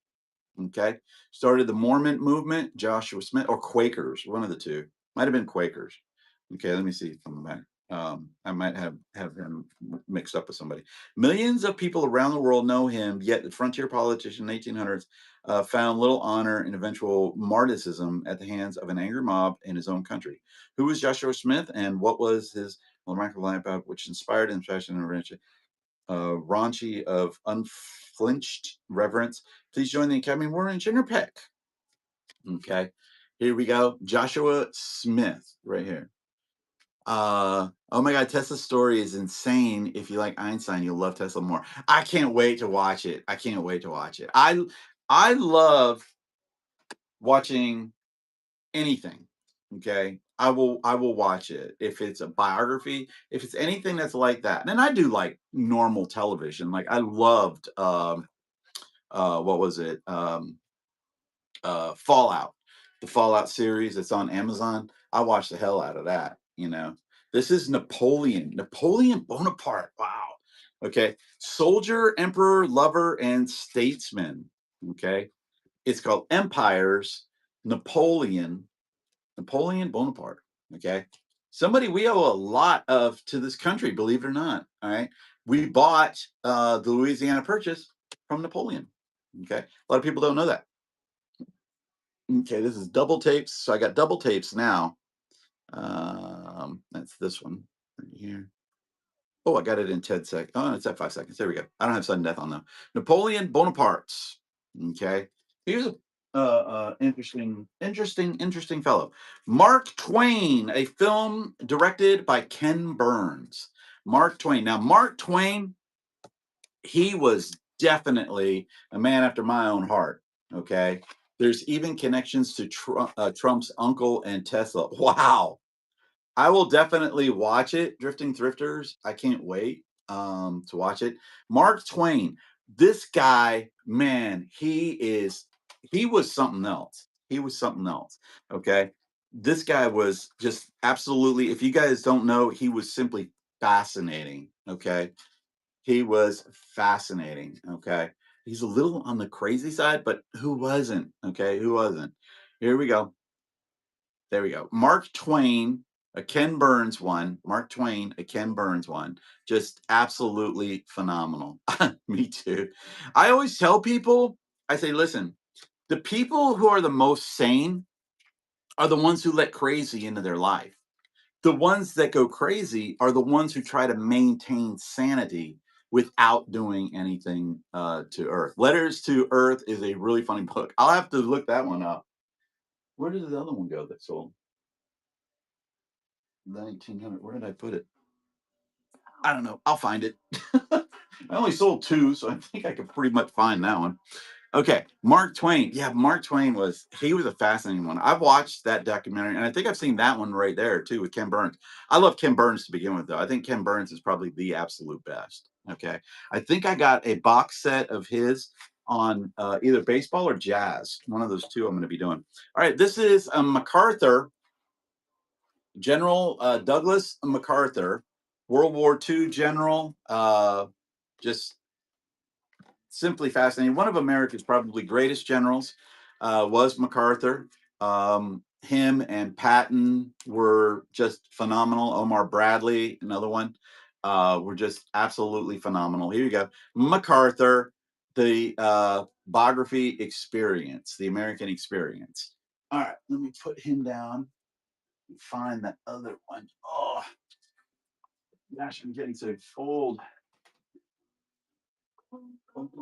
Okay. Started the Mormon movement, Joshua Smith, or Quakers, one of the two. Might have been Quakers. Okay, let me see from the back. I might have him mixed up with somebody. Millions of people around the world know him, yet the frontier politician in the 1800s found little honor and eventual martyrdom at the hands of an angry mob in his own country. Who was Joshua Smith, and what was his remarkable life about which inspired him, passion, and raunchy of unflinched reverence? Please join the Academy Award and Jenner Peck. Okay, here we go. Joshua Smith, right here. Oh my God, Tesla's story is insane. If you like Einstein, you'll love Tesla more. I can't wait to watch it. I can't wait to watch it. I love watching anything. Okay. I will watch it if it's a biography, if it's anything that's like that. And I do like normal television. Like I loved what was it? Fallout, the Fallout series that's on Amazon. I watched the hell out of that. This is Napoleon Bonaparte. Wow. Okay. Soldier, emperor, lover, and statesman. Okay. It's called Empires, Napoleon, Napoleon Bonaparte. Okay. Somebody we owe a lot of to this country, believe it or not. All right. We bought the Louisiana Purchase from Napoleon. Okay. A lot of people don't know that. Okay, this is double tapes. So I got double tapes now. That's this one right here. Oh, I got it in 10 seconds. Oh, it's at 5 seconds. There we go. I don't have sudden death on though. Napoleon Bonaparte's. Okay. Here's a interesting fellow. Mark Twain, a film directed by Ken Burns. Mark Twain. Now, Mark Twain, he was definitely a man after my own heart. Okay. There's even connections to Trump's uncle and Tesla. Wow. I will definitely watch it. Drifting Thrifters. I can't wait to watch it. Mark Twain. This guy, man, he was something else. He was something else. Okay. This guy was just absolutely, if you guys don't know, he was simply fascinating. Okay. He was fascinating. Okay. He's a little on the crazy side, but who wasn't? Okay. Who wasn't? Here we go. There we go. Mark Twain, a Ken Burns one. Mark Twain, a Ken Burns one. Just absolutely phenomenal. Me too. I always tell people, I say, listen, the people who are the most sane are the ones who let crazy into their life. The ones that go crazy are the ones who try to maintain sanity without doing anything to Earth. Letters to Earth is a really funny book. I'll have to look that one up. Where did the other one go that sold? 1900. Where did I put it? I don't know. I'll find it. I only sold two, so I think I could pretty much find that one. Okay, Mark Twain. Yeah, Mark Twain he was a fascinating one. I've watched that documentary, and I think I've seen that one right there too with Ken Burns. I love Ken Burns to begin with, though. I think Ken Burns is probably the absolute best. Okay, I think I got a box set of his on either baseball or jazz. One of those two I'm going to be doing. All right, this is MacArthur, General Douglas MacArthur, World War II general. Just simply fascinating. One of America's probably greatest generals was MacArthur. Him and Patton were just phenomenal. Omar Bradley, another one, were just absolutely phenomenal. Here you go. MacArthur, the biography experience, the American experience. All right, let me put him down and find that other one. Oh, gosh, I'm getting so old. I don't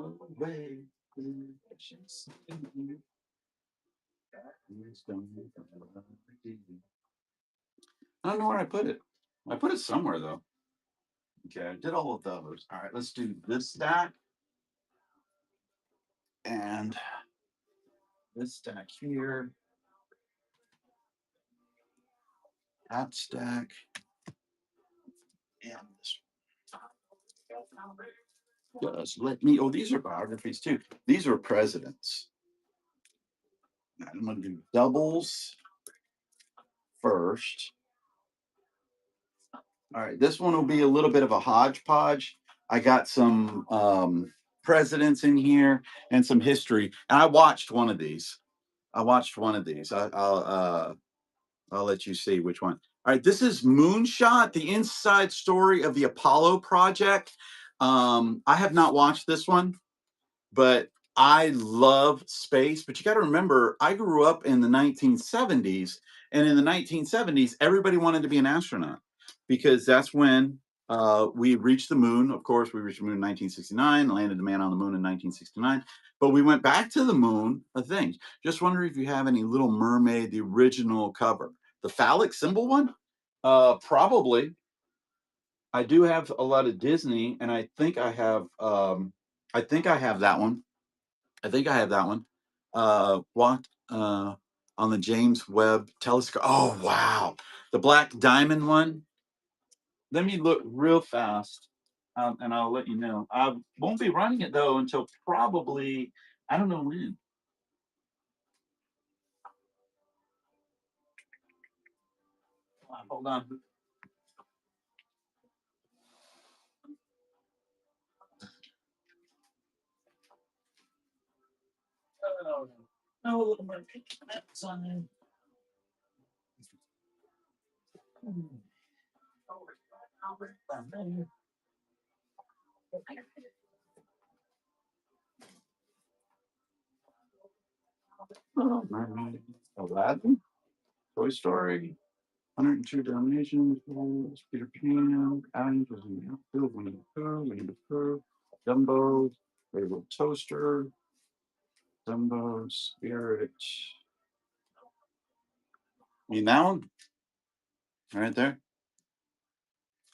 know where I put it. I put it somewhere though. Okay, I did all of those. All right, let's do this stack and this stack here. That stack and this. Just let me. Oh, these are biographies too. These are presidents. I'm going to do doubles first. All right, this one will be a little bit of a hodgepodge. I got some presidents in here and some history. And I watched one of these. I'll let you see which one. All right, this is Moonshot, the inside story of the Apollo project. I have not watched this one, but I love space. But you got to remember, I grew up in the 1970s, and in the 1970s, everybody wanted to be an astronaut because that's when we reached the moon. Of course, we reached the moon in 1969, landed the man on the moon in 1969. But we went back to the moon of things. Just wondering if you have any Little Mermaid, the original cover, the phallic symbol one. Probably. I do have a lot of Disney, and I think I have. I think I have that one. I think I have that one. What on the James Webb Telescope? Oh wow, the Black Diamond one. Let me look real fast, and I'll let you know. I won't be running it though until probably I don't know when. Hold on. No, no, little mermaid. That's on there. Oh, mermaid. Aladdin, Toy Story, 102 Dalmatians, Peter Pan, Aliens was in the outfield, Winnie the Pooh, Dumbo, Rainbow Toaster, Dumbo, Spirit. I mean, that one right there.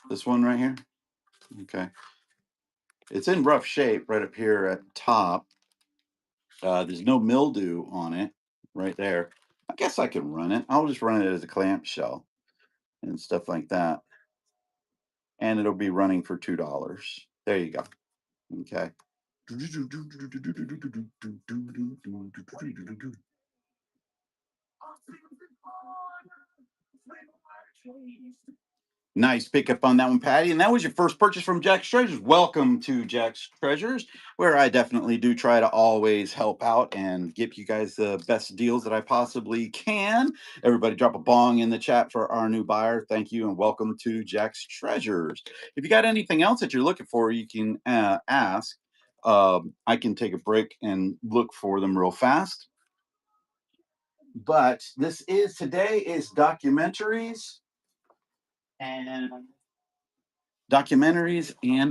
This one right here. Okay. It's in rough shape right up here at the top. There's no mildew on it right there. I guess I can run it. I'll just run it as a clamshell and stuff like that. And it'll be running for $2. There you go. Okay. Nice pickup on that one, Patty. And that was your first purchase from Jack's Treasures. Welcome to Jack's Treasures, where I definitely do try to always help out and give you guys the best deals that I possibly can. Everybody drop a bong in the chat for our new buyer. Thank you and welcome to Jack's Treasures. If you got anything else that you're looking for, you can ask. I can take a break and look for them real fast. But today is documentaries and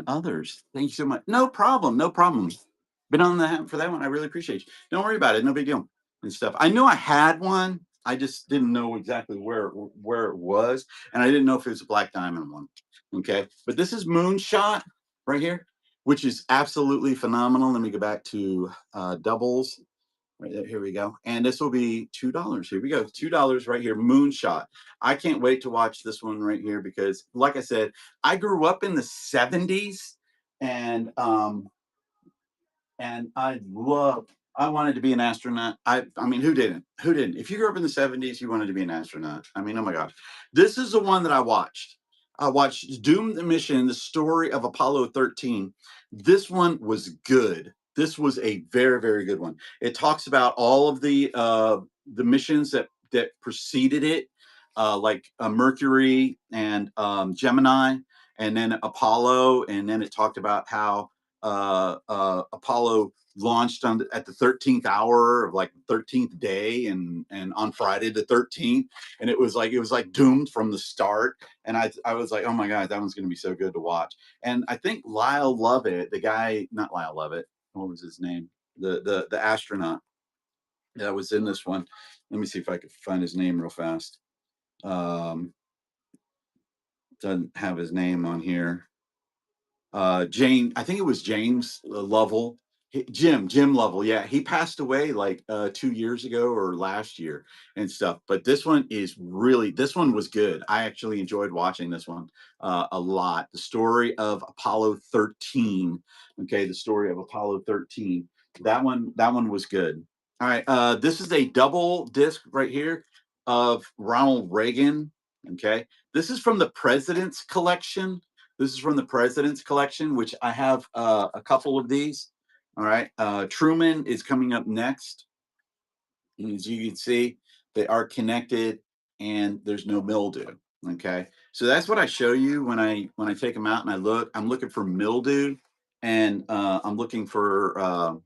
others. Thank you so much. No problem. No problem. Been on that for that one. I really appreciate you. Don't worry about it. No big deal and stuff. I knew I had one. I just didn't know exactly where it was, and I didn't know if it was a Black Diamond one. Okay, but this is Moonshot right here. which is absolutely phenomenal. Let me go back to doubles. Right there, here we go. And this will be $2. Here we go. $2 right here. Moonshot. I can't wait to watch this one right here because, like I said, I grew up in the 70s and I wanted to be an astronaut. I mean, who didn't? Who didn't? If you grew up in the 70s, you wanted to be an astronaut. I mean, oh my gosh. This is the one that I watched. I watched Doom the Mission, the story of Apollo 13. This one was good. This was a very, very good one. It talks about all of the missions that preceded it, like Mercury and Gemini, and then Apollo, and then it talked about how Apollo launched at the 13th hour of like 13th day and on Friday the 13th, and it was like doomed from the start. And I was like, oh my god, that one's going to be so good to watch. And I think Lyle Lovett, the guy, not Lyle Lovett, what was his name, the astronaut that was in this one. Let me see if I could find his name real fast. um doesn't have his name on here. I think it was James Lovell. Jim Lovell. Yeah, he passed away like 2 years ago or last year and stuff. But this one was good. I actually enjoyed watching this one a lot. The story of Apollo 13. Okay, the story of Apollo 13. That one was good. All right, this is a double disc right here of Ronald Reagan. Okay, this is from the President's Collection. This is from the President's Collection, which I have a couple of these. All right. Truman is coming up next. And as you can see, they are connected and there's no mildew. Okay. So that's what I show you when I take them out and I'm looking for mildew, and I'm looking for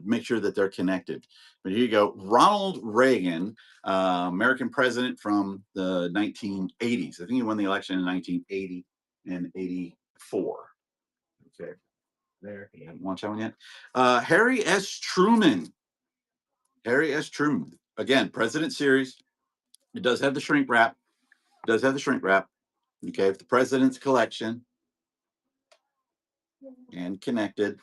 make sure that they're connected. But here you go. Ronald Reagan, American president from the 1980s. I think he won the election in 1980 and 84. Okay. There. You haven't watched that one yet. Harry S. Truman. Harry S. Truman. Again, President Series. It does have the shrink wrap. It does have the shrink wrap. Okay. The President's Collection and connected.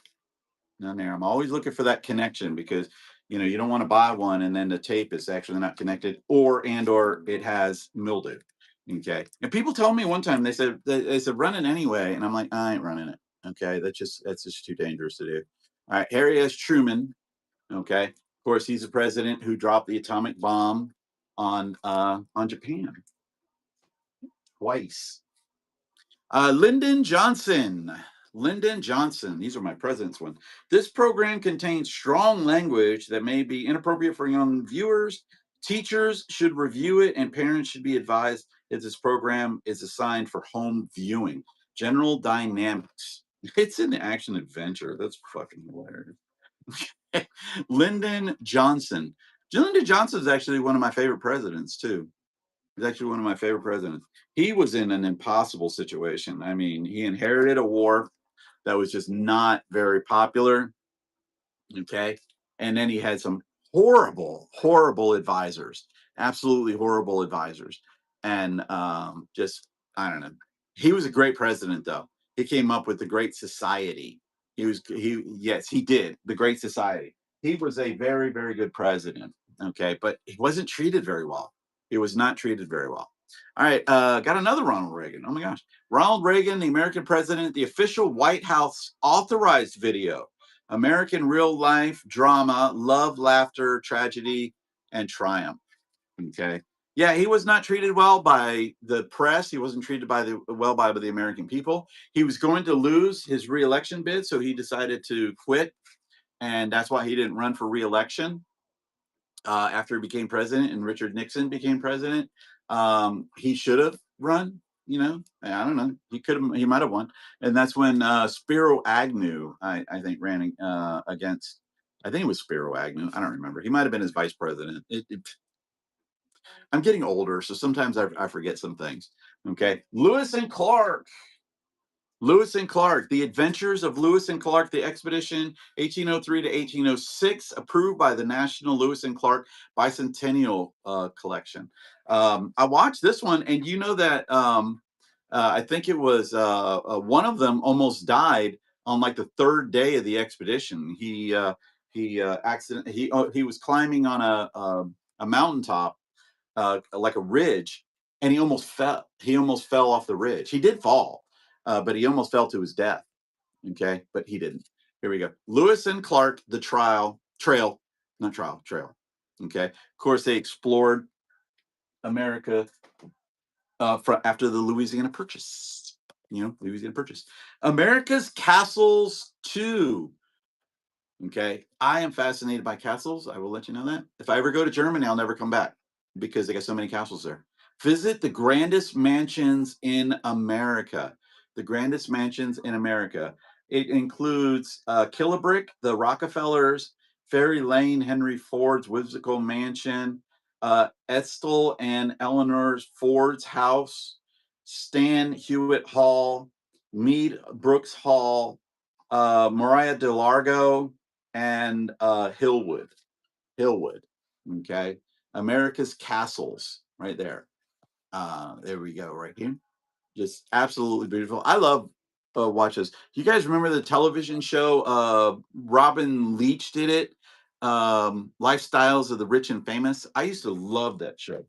Down there. I'm always looking for that connection because you don't want to buy one and then the tape is actually not connected, or it has mildew. Okay. And people told me one time, they said run it anyway, and I'm like, I ain't running it. Okay. That's just too dangerous to do. All right. Harry S. Truman. Okay. Of course, he's the president who dropped the atomic bomb on Japan twice. Lyndon Johnson. Lyndon Johnson. These are my president's one. This program contains strong language that may be inappropriate for young viewers. Teachers should review it, and parents should be advised if this program is assigned for home viewing. General Dynamics. It's an action adventure. That's fucking hilarious. Lyndon Johnson. Lyndon Johnson is actually one of my favorite presidents too. He's actually one of my favorite presidents. He was in an impossible situation. I mean, he inherited a war that was just not very popular. Okay. And then he had some horrible, horrible advisors, absolutely horrible advisors. And just, I don't know. He was a great president, though. He came up with the Great Society. Yes, he did. The Great Society. He was a very, very good president. Okay. But he wasn't treated very well. He was not treated very well. All right. Got another Ronald Reagan. Oh my gosh. Ronald Reagan, the American president, the official White House authorized video. American real life drama, love, laughter, tragedy, and triumph. Okay. Yeah, he was not treated well by the press. He wasn't treated well by the American people. He was going to lose his reelection bid, so he decided to quit, and that's why he didn't run for reelection after he became president and Richard Nixon became president. He should have run. I don't know. He might have won, and that's when Spiro Agnew, I think, ran against. I think it was Spiro Agnew. I don't remember. He might have been his vice president. I'm getting older, so sometimes I forget some things. Okay, Lewis and Clark. Lewis and Clark, The Adventures of Lewis and Clark, the expedition 1803 to 1806, approved by the National Lewis and Clark Bicentennial Collection. I watched this one, and you know that I think it was one of them almost died on like the third day of the expedition. He was climbing on a mountaintop, like a ridge, and he almost fell. He almost fell off the ridge. He did fall, but he almost fell to his death. Okay, but he didn't. Here we go. Lewis and Clark, the trail, not trial, trail. Okay, of course they explored America after the Louisiana Purchase. Louisiana Purchase. America's castles too. Okay, I am fascinated by castles. I will let you know that. If I ever go to Germany, I'll never come back because they got so many castles there. Visit the grandest mansions in America. The grandest mansions in America. It includes Killibrick, the Rockefellers, Ferry Lane, Henry Ford's whimsical mansion, Ethel and Eleanor Ford's house, Stan Hewitt Hall, Mead Brooks Hall, Maria de Largo, and Hillwood. Okay. America's castles, right there. There we go, right here. Just absolutely beautiful. I love watch this. You guys remember the television show? Robin Leach did it. Lifestyles of the Rich and Famous. I used to love that show.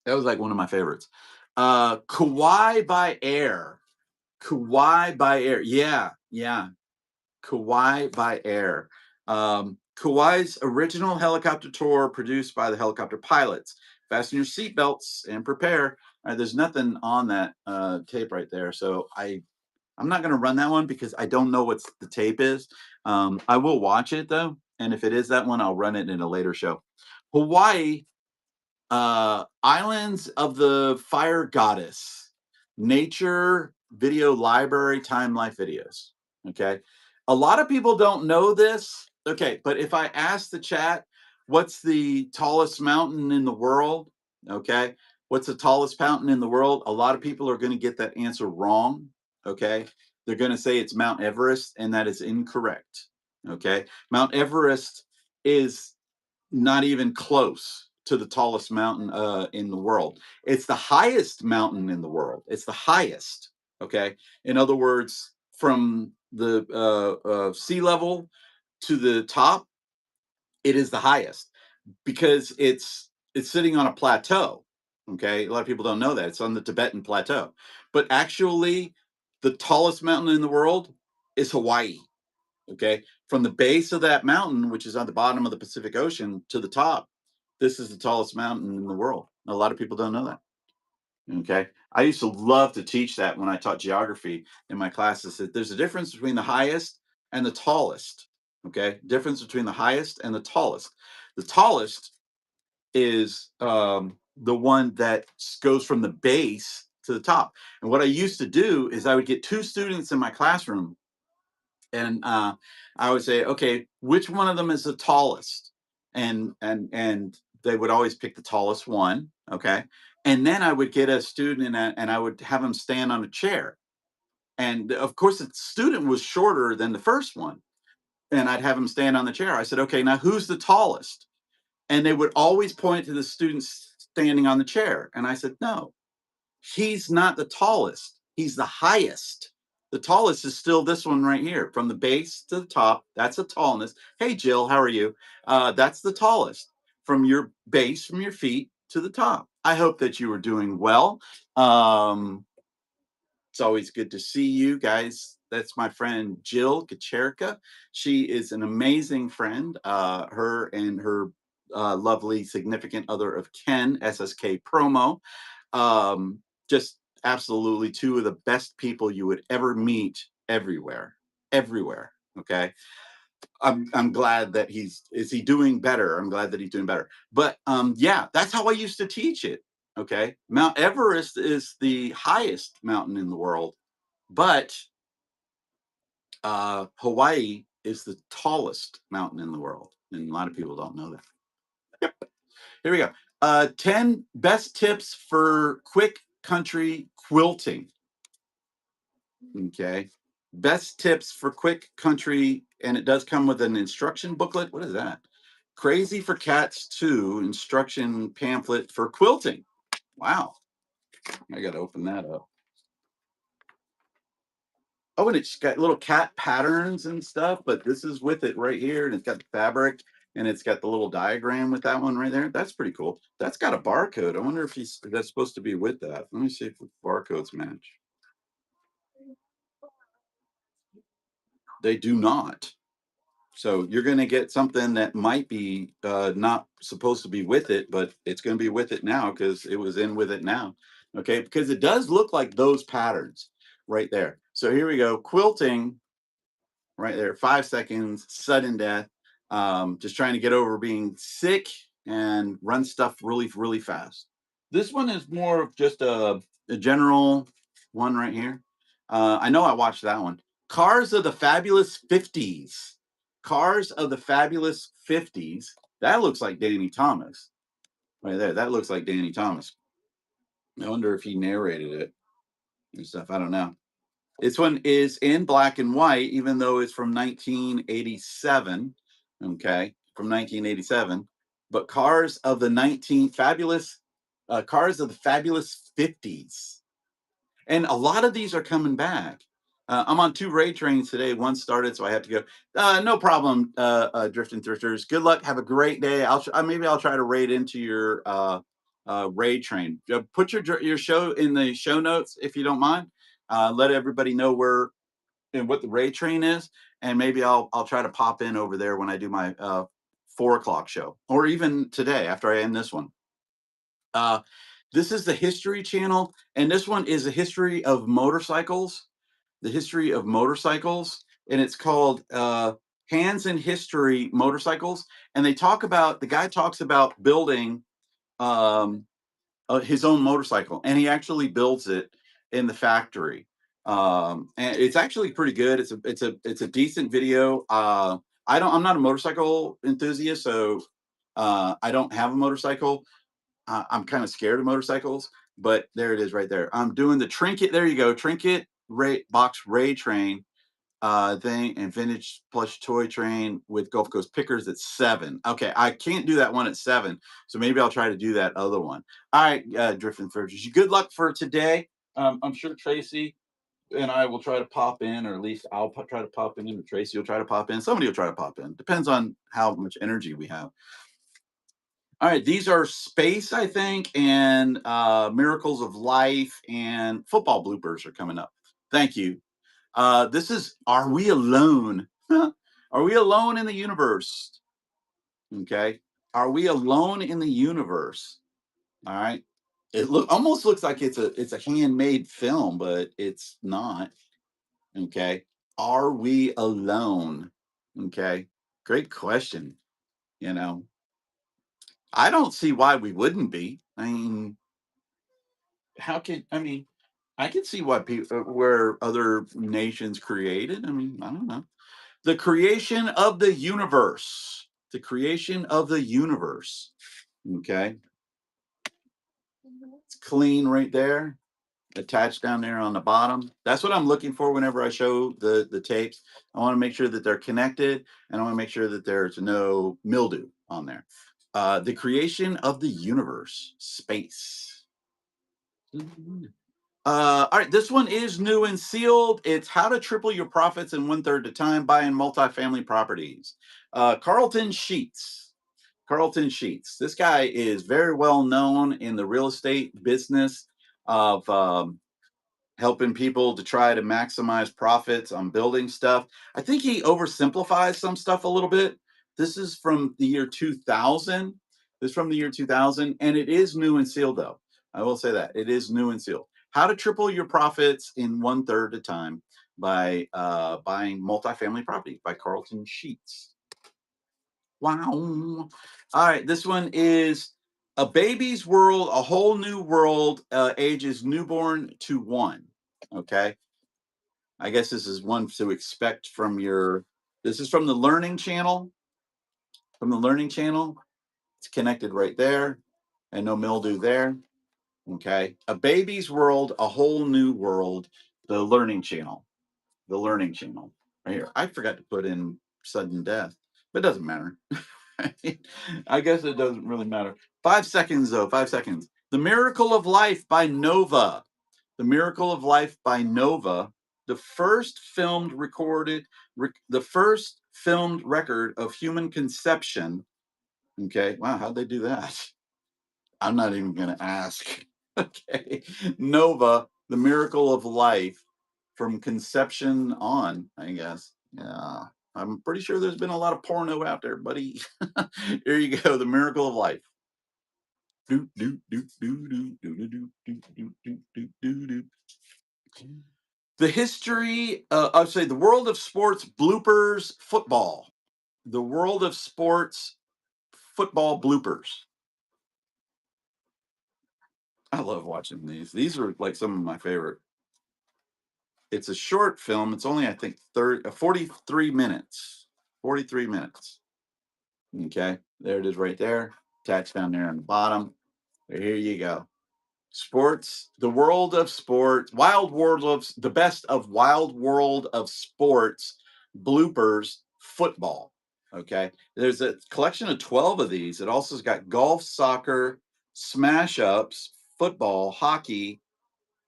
That was like one of my favorites. Kauai by Air. Kauai by Air. Yeah, yeah. Kauai by Air. Kauai's original helicopter tour produced by the helicopter pilots. Fasten your seatbelts and prepare. There's nothing on that tape right there, so I'm not going to run that one because I don't know what the tape is. I will watch it though, and if it is that one, I'll run it in a later show. Hawaii, Islands of the Fire Goddess, nature video library, time life videos. Okay. A lot of people don't know this. Okay. But if I ask the chat, what's the tallest mountain in the world? Okay. What's the tallest mountain in the world? A lot of people are going to get that answer wrong. Okay. They're going to say it's Mount Everest, and that is incorrect. Okay. Mount Everest is not even close to the tallest mountain in the world. It's the highest mountain in the world. It's the highest. Okay. In other words, from the sea level to the top, it is the highest because it's sitting on a plateau. Okay. A lot of people don't know that. It's on the Tibetan plateau. But actually, the tallest mountain in the world is Hawaii. Okay. From the base of that mountain, which is on the bottom of the Pacific Ocean, to the top, this is the tallest mountain in the world. A lot of people don't know that. Okay. I used to love to teach that when I taught geography in my classes, that there's a difference between the highest and the tallest. Okay. Difference between the highest and the tallest. The tallest is the one that goes from the base to the top. And what I used to do is I would get two students in my classroom, and I would say, okay, which one of them is the tallest? And they would always pick the tallest one. Okay. And then I would get a student and I would have them stand on a chair. And of course, the student was shorter than the first one. And I'd have them stand on the chair. I said, okay, now who's the tallest? And they would always point to the student standing on the chair. And I said, no, he's not the tallest. He's the highest. The tallest is still this one right here, from the base to the top. That's the tallness. Hey, Jill, how are you? That's the tallest, from your base, from your feet to the top. I hope that you are doing well. It's always good to see you guys. That's my friend Jill Kacherka. She is an amazing friend. Her and her lovely significant other of Ken, SSK Promo. Just absolutely two of the best people you would ever meet everywhere. Everywhere. Okay. I'm glad that is he doing better? I'm glad that he's doing better. But yeah, that's how I used to teach it. Okay. Mount Everest is the highest mountain in the world, but Hawaii is the tallest mountain in the world. And a lot of people don't know that. Yep. Here we go. 10 best tips for quick country quilting. Okay. Best tips for quick country, and it does come with an instruction booklet. What is that? Crazy for Cats 2 instruction pamphlet for quilting. Wow. I got to open that up. Oh, and it's got little cat patterns and stuff, but this is with it right here, and it's got the fabric, and it's got the little diagram with that one right there. That's pretty cool. That's got a barcode. I wonder if that's supposed to be with that. Let me see if the barcodes match. They do not. So you're going to get something that might be not supposed to be with it, but it's going to be with it now because it was in with it now. Okay, because it does look like those patterns right there. So here we go. Quilting right there. 5 seconds, sudden death. Just trying to get over being sick and run stuff really, really fast. This one is more of just a general one right here. I know I watched that one. Cars of the Fabulous 50s. Cars of the Fabulous 50s. That looks like Danny Thomas right there. That looks like Danny Thomas. I wonder if he narrated it and stuff. I don't know. This one is in black and white, even though it's from 1987. Okay, from 1987. But Cars of the 19 Fabulous, Cars of the Fabulous 50s. And a lot of these are coming back. I'm on 2 raid trains today. One started, so I have to go. No problem, Drifting Thrifters. Good luck. Have a great day. Maybe I'll try to raid into your raid train. Put your show in the show notes if you don't mind. Let everybody know where and what the raid train is, and maybe I'll try to pop in over there when I do my 4 o'clock show, or even today after I end this one. This is the History Channel, and this one is a history of motorcycles. The history of motorcycles, and it's called Hands in History Motorcycles. And the guy talks about building um, his own motorcycle, and he actually builds it in the factory. And it's actually pretty good. It's a decent video. I'm not a motorcycle enthusiast, so I don't have a motorcycle. I'm kind of scared of motorcycles, but there it is right there. I'm doing the Trinket. There you go. Trinket box Ray train thing and vintage plush toy train with Gulf Coast pickers at 7. Okay, I can't do that one at 7, so maybe I'll try to do that other one. All right, Drifting Thrifters, good luck for today. I'm sure Tracy and I will try to pop in, or at least I'll try to pop in, or Tracy will try to pop in. Somebody will try to pop in. Depends on how much energy we have. All right, these are space, I think, and miracles of life, and football bloopers are coming up. Thank you. This is Are We Alone? Are we alone in the universe? Okay. Are we alone in the universe? All right. It almost looks like it's a handmade film, but it's not. Okay. Are we alone? Okay. Great question. You know, I don't see why we wouldn't be. I mean, I can see why people where other nations created. I mean, I don't know. The creation of the universe. The creation of the universe. Okay. It's clean right there, attached down there on the bottom. That's what I'm looking for whenever I show the tapes. I want to make sure that they're connected, and I want to make sure that there's no mildew on there. The creation of the universe, space. All right, this one is new and sealed. It's How to Triple Your Profits in 1/3 the Time Buying Multifamily Properties. Carlton Sheets. Carlton Sheets. This guy is very well known in the real estate business of helping people to try to maximize profits on building stuff. I think he oversimplifies some stuff a little bit. This is from the year 2000. This is from the year 2000, and it is new and sealed, though. I will say that it is new and sealed. How to Triple Your Profits in 1/3 the Time by buying multifamily property by Carlton Sheets. Wow. All right, this one is A Baby's World, A Whole New World, ages newborn to 1. Okay. I guess this is one to expect from this is from the Learning Channel. From the Learning Channel. It's connected right there, and no mildew there. Okay. A Baby's World, A Whole New World, the Learning Channel. The Learning Channel. Right here. I forgot to put in sudden death, but it doesn't matter. I guess it doesn't really matter. 5 seconds, though. 5 seconds. The Miracle of Life by Nova. The Miracle of Life by Nova. The first filmed recorded, the first filmed record of human conception. Okay. Wow. How'd they do that? I'm not even going to ask. Okay. Nova, the miracle of life from conception on, I guess. Yeah. I'm pretty sure there's been a lot of porno out there, buddy. Here you go. The miracle of life. Do, do, do, do, do, do, do, do, do, do, do, do, do, do. The history, I'd say the world of sports bloopers football. The world of sports football bloopers. I love watching these. These are like some of my favorite. It's a short film. It's only, I think, 43 minutes. 43 minutes. Okay. There it is right there. Attached down there on the bottom. Here you go. Sports, the world of sports, wild world of the best of wild world of sports bloopers football. Okay. There's a collection of 12 of these. It also has got golf, soccer, smash ups, football, hockey,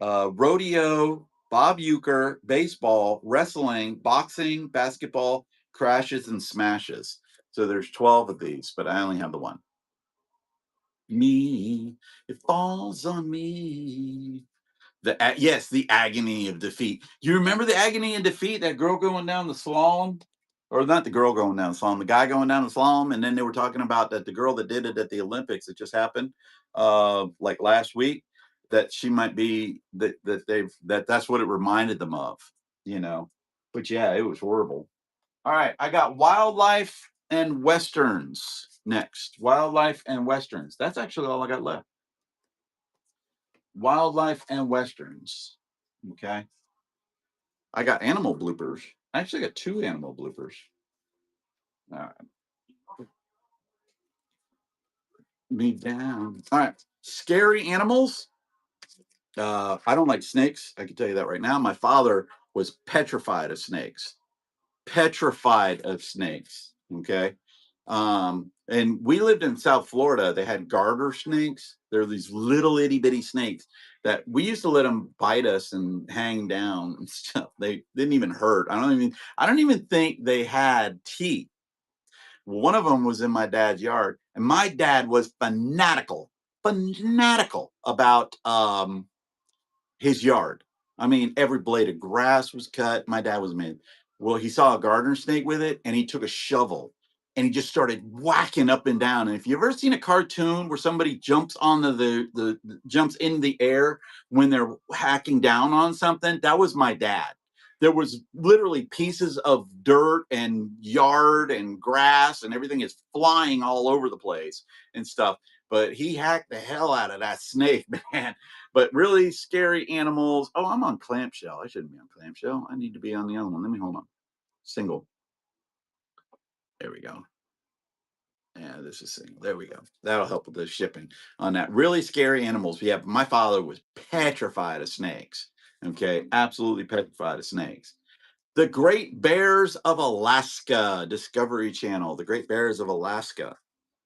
rodeo, Bob Euchre, baseball, wrestling, boxing, basketball, crashes, and smashes. So there's 12 of these, but I only have the one. Me, it falls on me. Yes, the agony of defeat. You remember the agony of defeat? That girl going down the slalom, or not the girl going down the slalom, the guy going down the slalom, and then they were talking about that the girl that did it at the Olympics. It just happened, like last week. That she might be that's what it reminded them of, you know. But yeah, it was horrible. All right, I got wildlife and westerns next. Wildlife and westerns. That's actually all I got left. Wildlife and westerns. Okay. I got animal bloopers. I actually got 2 animal bloopers. All right. Me down. All right. Scary animals. I don't like snakes. I can tell you that right now. My father was petrified of snakes. Petrified of snakes. Okay. And we lived in South Florida. They had garter snakes. They're these little itty bitty snakes that we used to let them bite us and hang down and stuff. They didn't even hurt. I don't even think they had teeth. One of them was in my dad's yard, and my dad was fanatical about his yard. I mean, every blade of grass was cut. My dad was made. Well, he saw a gardener snake with it, and he took a shovel and he just started whacking up and down. And if you've ever seen a cartoon where somebody jumps on the jumps in the air when they're hacking down on something, that was my dad. There was literally pieces of dirt and yard and grass and everything is flying all over the place and stuff. But he hacked the hell out of that snake, man. But really scary animals. Oh, I'm on clamshell. I shouldn't be on clamshell. I need to be on the other one. Let me hold on. Single. There we go. Yeah, this is single. There we go. That'll help with the shipping on that. Really scary animals. Yeah, my father was petrified of snakes. Okay, absolutely petrified of snakes. The Great Bears of Alaska, Discovery Channel. The Great Bears of Alaska.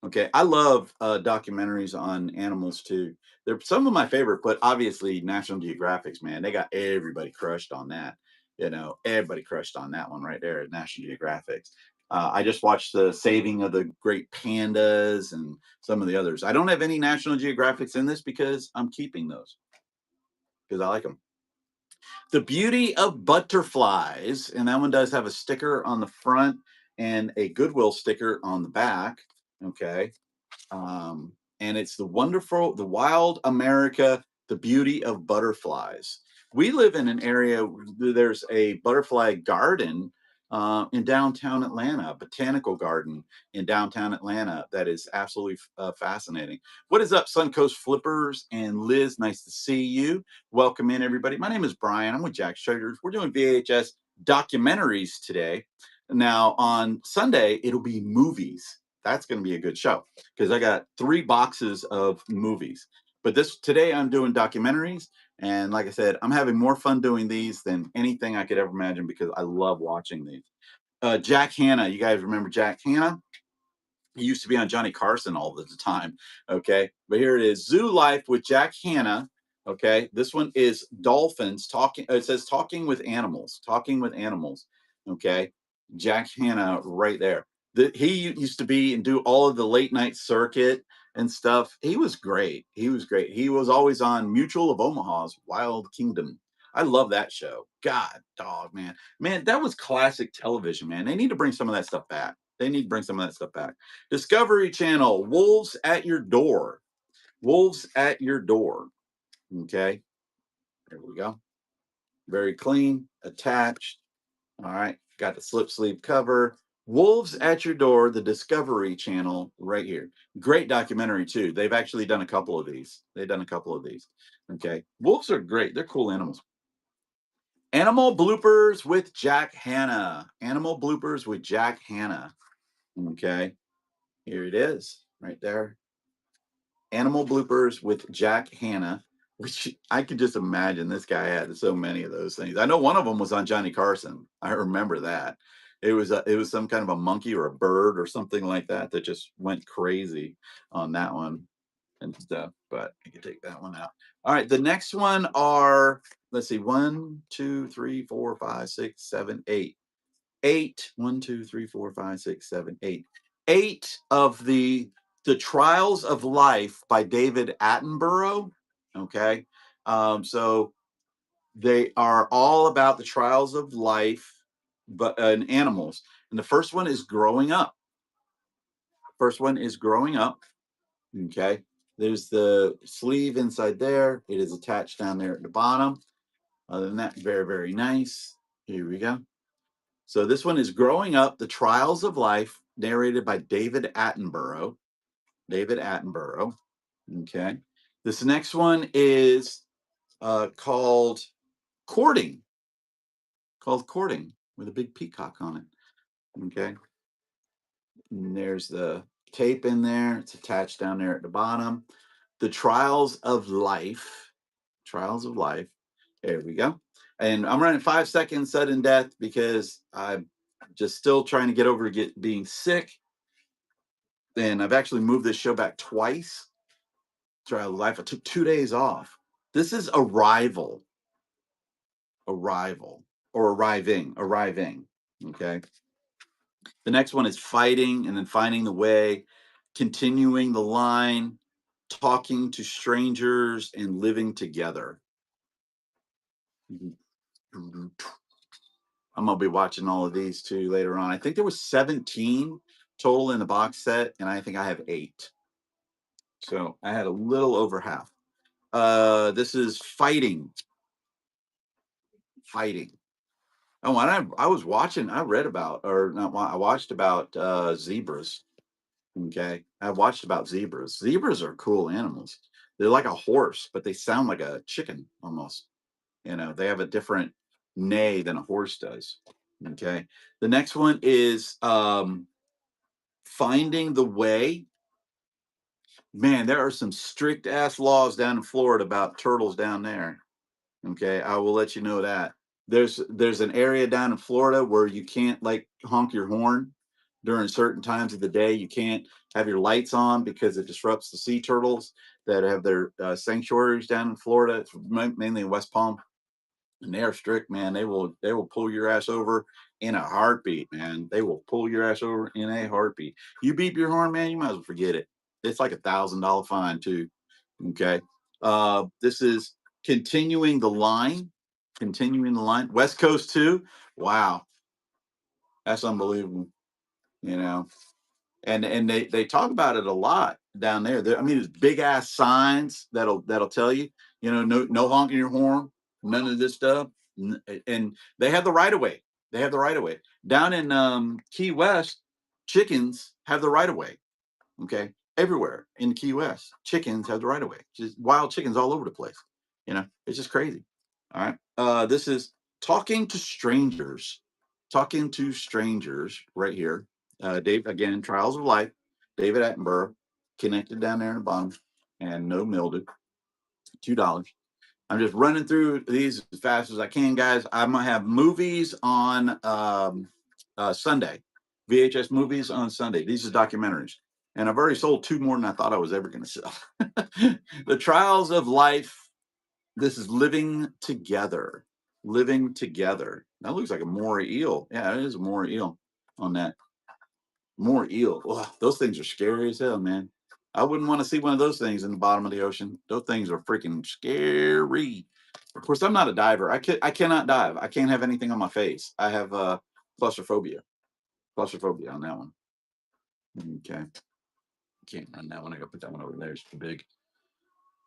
Okay, I love documentaries on animals too. They're some of my favorite, but obviously National Geographic's, man, they got everybody crushed on that. You know, everybody crushed on that one right there at National Geographic's. I just watched the Saving of the Great Pandas and some of the others. I don't have any National Geographics in this because I'm keeping those because I like them. The Beauty of Butterflies, and that one does have a sticker on the front and a Goodwill sticker on the back. Okay. And it's the wild America, the beauty of butterflies. We live in an area where there's a butterfly garden in downtown Atlanta, a botanical garden in downtown Atlanta that is absolutely fascinating. What is up, Suncoast Flippers and Liz? Nice to see you. Welcome in, everybody. My name is Brian. I'm with Jack's Traders. We're doing VHS documentaries today. Now, on Sunday, it'll be movies. That's going to be a good show because I got 3 boxes of movies. But today I'm doing documentaries. And like I said, I'm having more fun doing these than anything I could ever imagine because I love watching these. Jack Hanna, you guys remember Jack Hanna? He used to be on Johnny Carson all the time. Okay. But here it is, Zoo Life with Jack Hanna. Okay, this one is dolphins talking. It says talking with animals. Talking with animals. Okay, Jack Hanna right there. He used to be and do all of the late night circuit and stuff. He was great. He was great. He was always on Mutual of Omaha's Wild Kingdom. I love that show. God, dog, man, that was classic television, man. They need to bring some of that stuff back. They need to bring some of that stuff back. Discovery Channel, Wolves at Your Door. Wolves at Your Door. Okay, there we go. Very clean, attached. All right, got the slip sleeve cover. Wolves at Your Door, the Discovery Channel, right here. Great documentary too. They've actually done a couple of these. They've done a couple of these. Okay, wolves are great. They're cool animals. Animal bloopers with Jack Hanna. Animal bloopers with Jack Hanna. Okay, here it is, right there. Animal bloopers with Jack Hanna, which I could just imagine this guy had so many of those things. I know one of them was on Johnny Carson. I remember that. It was some kind of a monkey or a bird or something like that that just went crazy on that one and stuff. But I can take that one out. All right, the next one are, let's see, 1, 2, 3, 4, 5, 6, 7, 8. 8. 1, 2, 3, 4, 5, 6, 7, 8. 8 of the Trials of Life by David Attenborough. Okay, so they are all about the trials of life, but in animals. And the first one is growing up. First one is growing up. Okay, there's the sleeve inside there. It is attached down there at the bottom. Other than that, very, very nice. Here we go. So this one is Growing Up, The Trials of Life, narrated by David Attenborough. David Attenborough. Okay. This next one is called Courting. Called Courting with a big peacock on it. Okay. And there's the tape in there. It's attached down there at the bottom. The Trials of Life. Trials of Life. There we go. And I'm running 5 seconds sudden death because I'm just still trying to get over being sick. And I've actually moved this show back twice. Trial of Life. I took 2 days off. This is Arrival. Arrival or Arriving. Okay. The next one is Fighting and then Finding the Way, Continuing the Line, Talking to Strangers, and Living Together. I'm gonna be watching all of these too later on. I think there was 17 total in the box set, and I think I have 8. So I had a little over half. This is Fighting. Fighting. Oh, and I was watching. I read about, or not. I watched about zebras. Okay, I watched about zebras. Zebras are cool animals. They're like a horse, but they sound like a chicken almost. You know, they have a different neigh than a horse does. Okay. The next one is Finding the Way. Man, there are some strict ass laws down in Florida about turtles down there. Okay, I will let you know that. There's an area down in Florida where you can't like honk your horn during certain times of the day. You can't have your lights on because it disrupts the sea turtles that have their sanctuaries down in Florida. It's mainly in West Palm, and they are strict, man. They will pull your ass over in a heartbeat, man. They will pull your ass over in a heartbeat. You beep your horn, man, you might as well forget it. It's like $1,000 fine too. Okay. This is Continuing the Line. Continuing the Line. West Coast 2. Wow. That's unbelievable. You know. And they talk about it a lot down there. I mean, there's big ass signs that'll tell you, you know, no honking your horn, none of this stuff. And they have the right of way. They have the right of way. Down in Key West, chickens have the right of way. Okay, everywhere in Key West, chickens have the right of way. Just wild chickens all over the place. You know, it's just crazy. All right. This is Talking to Strangers. Talking to Strangers right here. Dave, again, Trials of Life. David Attenborough, connected down there in the bottom, and no mildew. $2. I'm just running through these as fast as I can, guys. I'm gonna have movies on Sunday. VHS movies on Sunday. These are documentaries. And I've already sold 2 more than I thought I was ever going to sell. The Trials of Life This is living together. Living together. That looks like a moray eel. Yeah, it is a moray eel on that. More eel. Ugh, those things are scary as hell, man. I wouldn't want to see one of those things in the bottom of the ocean. Those things are freaking scary. Of course, I'm not a diver. I cannot dive. I can't have anything on my face. I have claustrophobia. Claustrophobia on that one. Okay. Can't run that one. I gotta put that one over there. It's too big.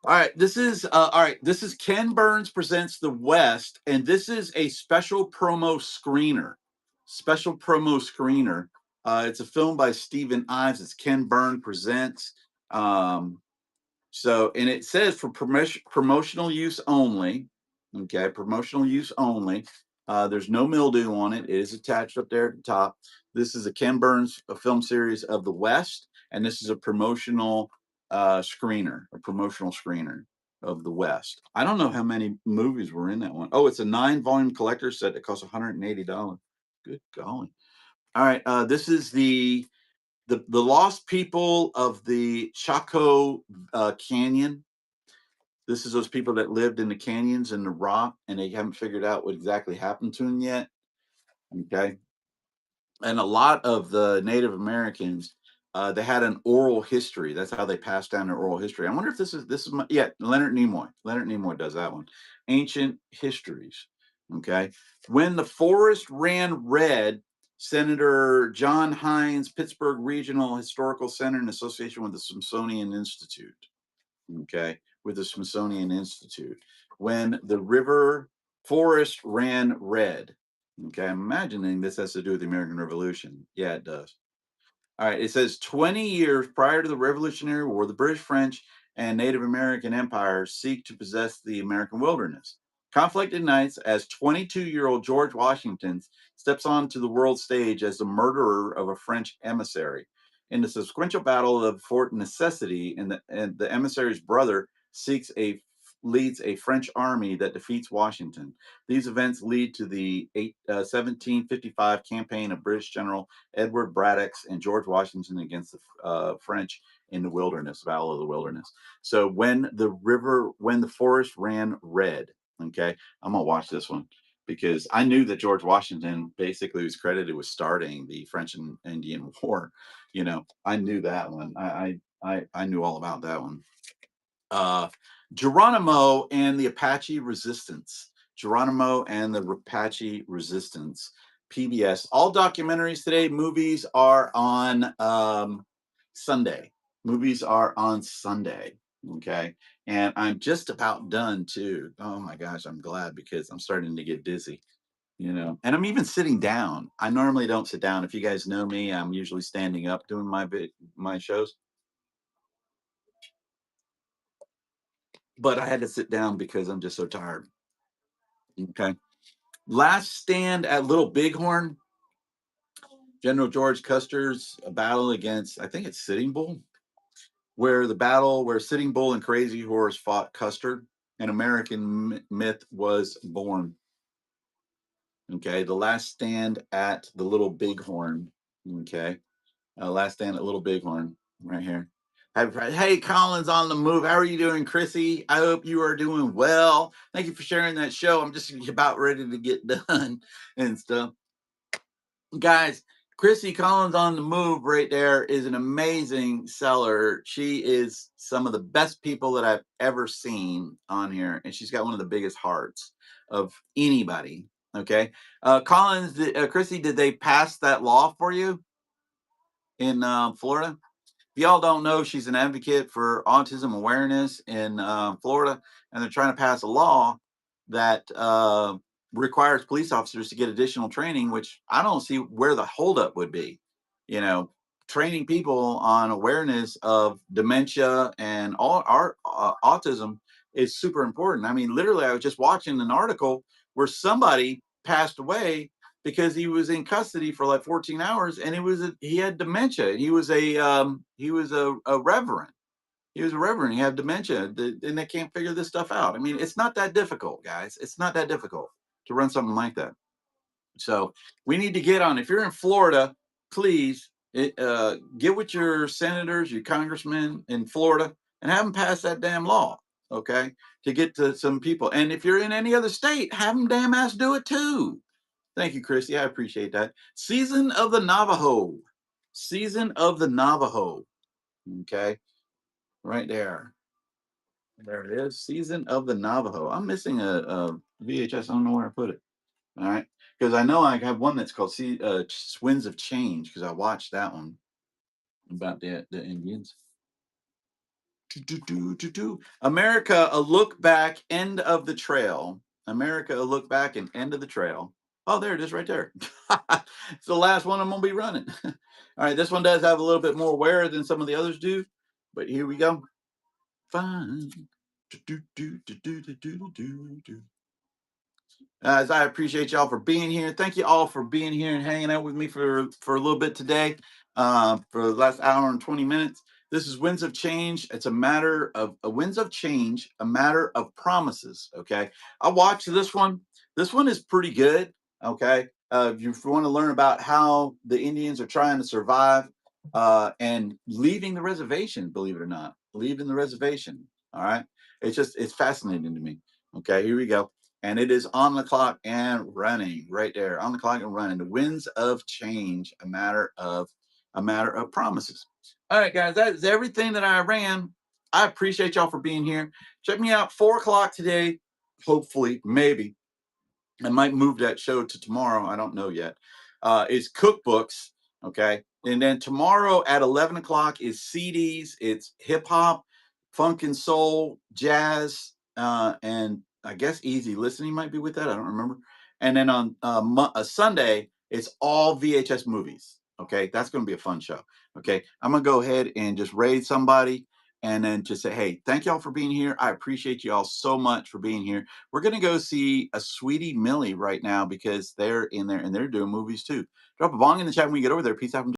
All right. This is Ken Burns presents The West, and this is a special promo screener. Special promo screener. It's a film by Stephen Ives. It's Ken Burns presents. Um, and it says for promotional use only. Okay, promotional use only. There's no mildew on it. It is attached up there at the top. This is a Ken Burns a film series of the West, and this is a promotional screener of the West. I don't know how many movies were in that one. Oh, it's a 9-volume collector set that costs $180. Good golly. All right, this is the lost people of the Chaco Canyon. This is those people that lived in the canyons and the rock, and they haven't figured out what exactly happened to them yet. Okay, and a lot of the Native Americans, they had an oral history. That's how they passed down their oral history. I wonder if yeah, Leonard Nimoy. Leonard Nimoy does that one. Ancient histories. Okay, when the forest ran red. Senator John Hines, Pittsburgh Regional Historical Center in association with the Smithsonian Institute. Okay, with the Smithsonian Institute. When the river forest ran red. Okay, I'm imagining this has to do with the American Revolution. Yeah, it does. All right, it says 20 years prior to the Revolutionary War, the British, French, and Native American empires seek to possess the American wilderness. Conflict ignites as 22-year-old George Washington steps onto the world stage as the murderer of a French emissary. In the sequential battle of Fort Necessity, and the emissary's brother leads a French army that defeats Washington. These events lead to the 1755 campaign of British General Edward Braddock and George Washington against the French in the wilderness, Battle of the Wilderness. So when the forest ran red, okay, I'm gonna watch this one because I knew that George Washington basically was credited with starting the French and Indian War. You know, I knew that one. I knew all about that one. Uh, Geronimo and the Apache Resistance. Geronimo and the Apache Resistance. PBS. All documentaries today. Movies are on Sunday. Movies are on Sunday. Okay. And I'm just about done too. Oh my gosh, I'm glad because I'm starting to get dizzy. You know, and I'm even sitting down. I normally don't sit down. If you guys know me, I'm usually standing up doing my shows. But I had to sit down because I'm just so tired. Okay. Last stand at Little Bighorn. General George Custer's battle against, I think it's Sitting Bull, where Sitting Bull and Crazy Horse fought Custer. An American myth was born. Okay. The last stand at the Little Bighorn. Okay. Last stand at Little Bighorn right here. Hey, Colin's on the move. How are you doing, Chrissy? I hope you are doing well. Thank you for sharing that show. I'm just about ready to get done and stuff. Guys, Chrissy Collins on the move right there is an amazing seller. She is some of the best people that I've ever seen on here, and she's got one of the biggest hearts of anybody. Okay. Collins, Chrissy, did they pass that law for you in Florida? If y'all don't know, she's an advocate for autism awareness in Florida, and they're trying to pass a law that requires police officers to get additional training, which I don't see where the holdup would be. You know, training people on awareness of dementia and all our autism is super important. I mean, literally, I was just watching an article where somebody passed away because he was in custody for like 14 hours and he had dementia. He was a reverend. He was a reverend. He had dementia, and they can't figure this stuff out. I mean, it's not that difficult, guys. It's not that difficult to run something like that. So we need to get on. If you're in Florida, please get with your senators, your congressmen in Florida, and have them pass that damn law. okay, to get to some people. And if you're in any other state, have them damn ass do it too. Thank you, Christy. I appreciate that. Season of the Navajo. Season of the Navajo. Okay, right there. There it is. Season of the Navajo. I'm missing a VHS. I don't know where I put it. All right, because I know I have one that's called Winds of Change, because I watched that one about the Indians. America, a look back, end of the trail. America, a look back and end of the trail. Oh, there it is right there. It's the last one I'm going to be running. All right, this one does have a little bit more wear than some of the others do, but here we go. Fine. As I appreciate y'all for being here. Thank you all for being here and hanging out with me for a little bit today, for the last hour and 20 minutes. This is Winds of Change. It's a matter of Winds of Change, a matter of promises. Okay, I watched this one. This one is pretty good. Okay, if you want to learn about how the Indians are trying to survive and leaving the reservation, believe it or not, leaving the reservation. All right, it's fascinating to me. Okay, here we go. And it is on the clock and running right there, on the clock and running. The Winds of Change, a matter of promises. All right, guys, that is everything that I ran. I appreciate y'all for being here. Check me out 4 o'clock today. Hopefully, maybe I might move that show to tomorrow. I don't know yet. It's cookbooks, okay? And then tomorrow at 11 o'clock is CDs. It's hip hop, funk and soul, jazz, and I guess easy listening might be with that. I don't remember. And then on a Sunday, it's all VHS movies. Okay, that's going to be a fun show. Okay, I'm going to go ahead and just raid somebody and then just say, hey, thank y'all for being here. I appreciate you all so much for being here. We're going to go see a Sweetie Millie right now because they're in there and they're doing movies too. Drop a bong in the chat when we get over there. Peace out.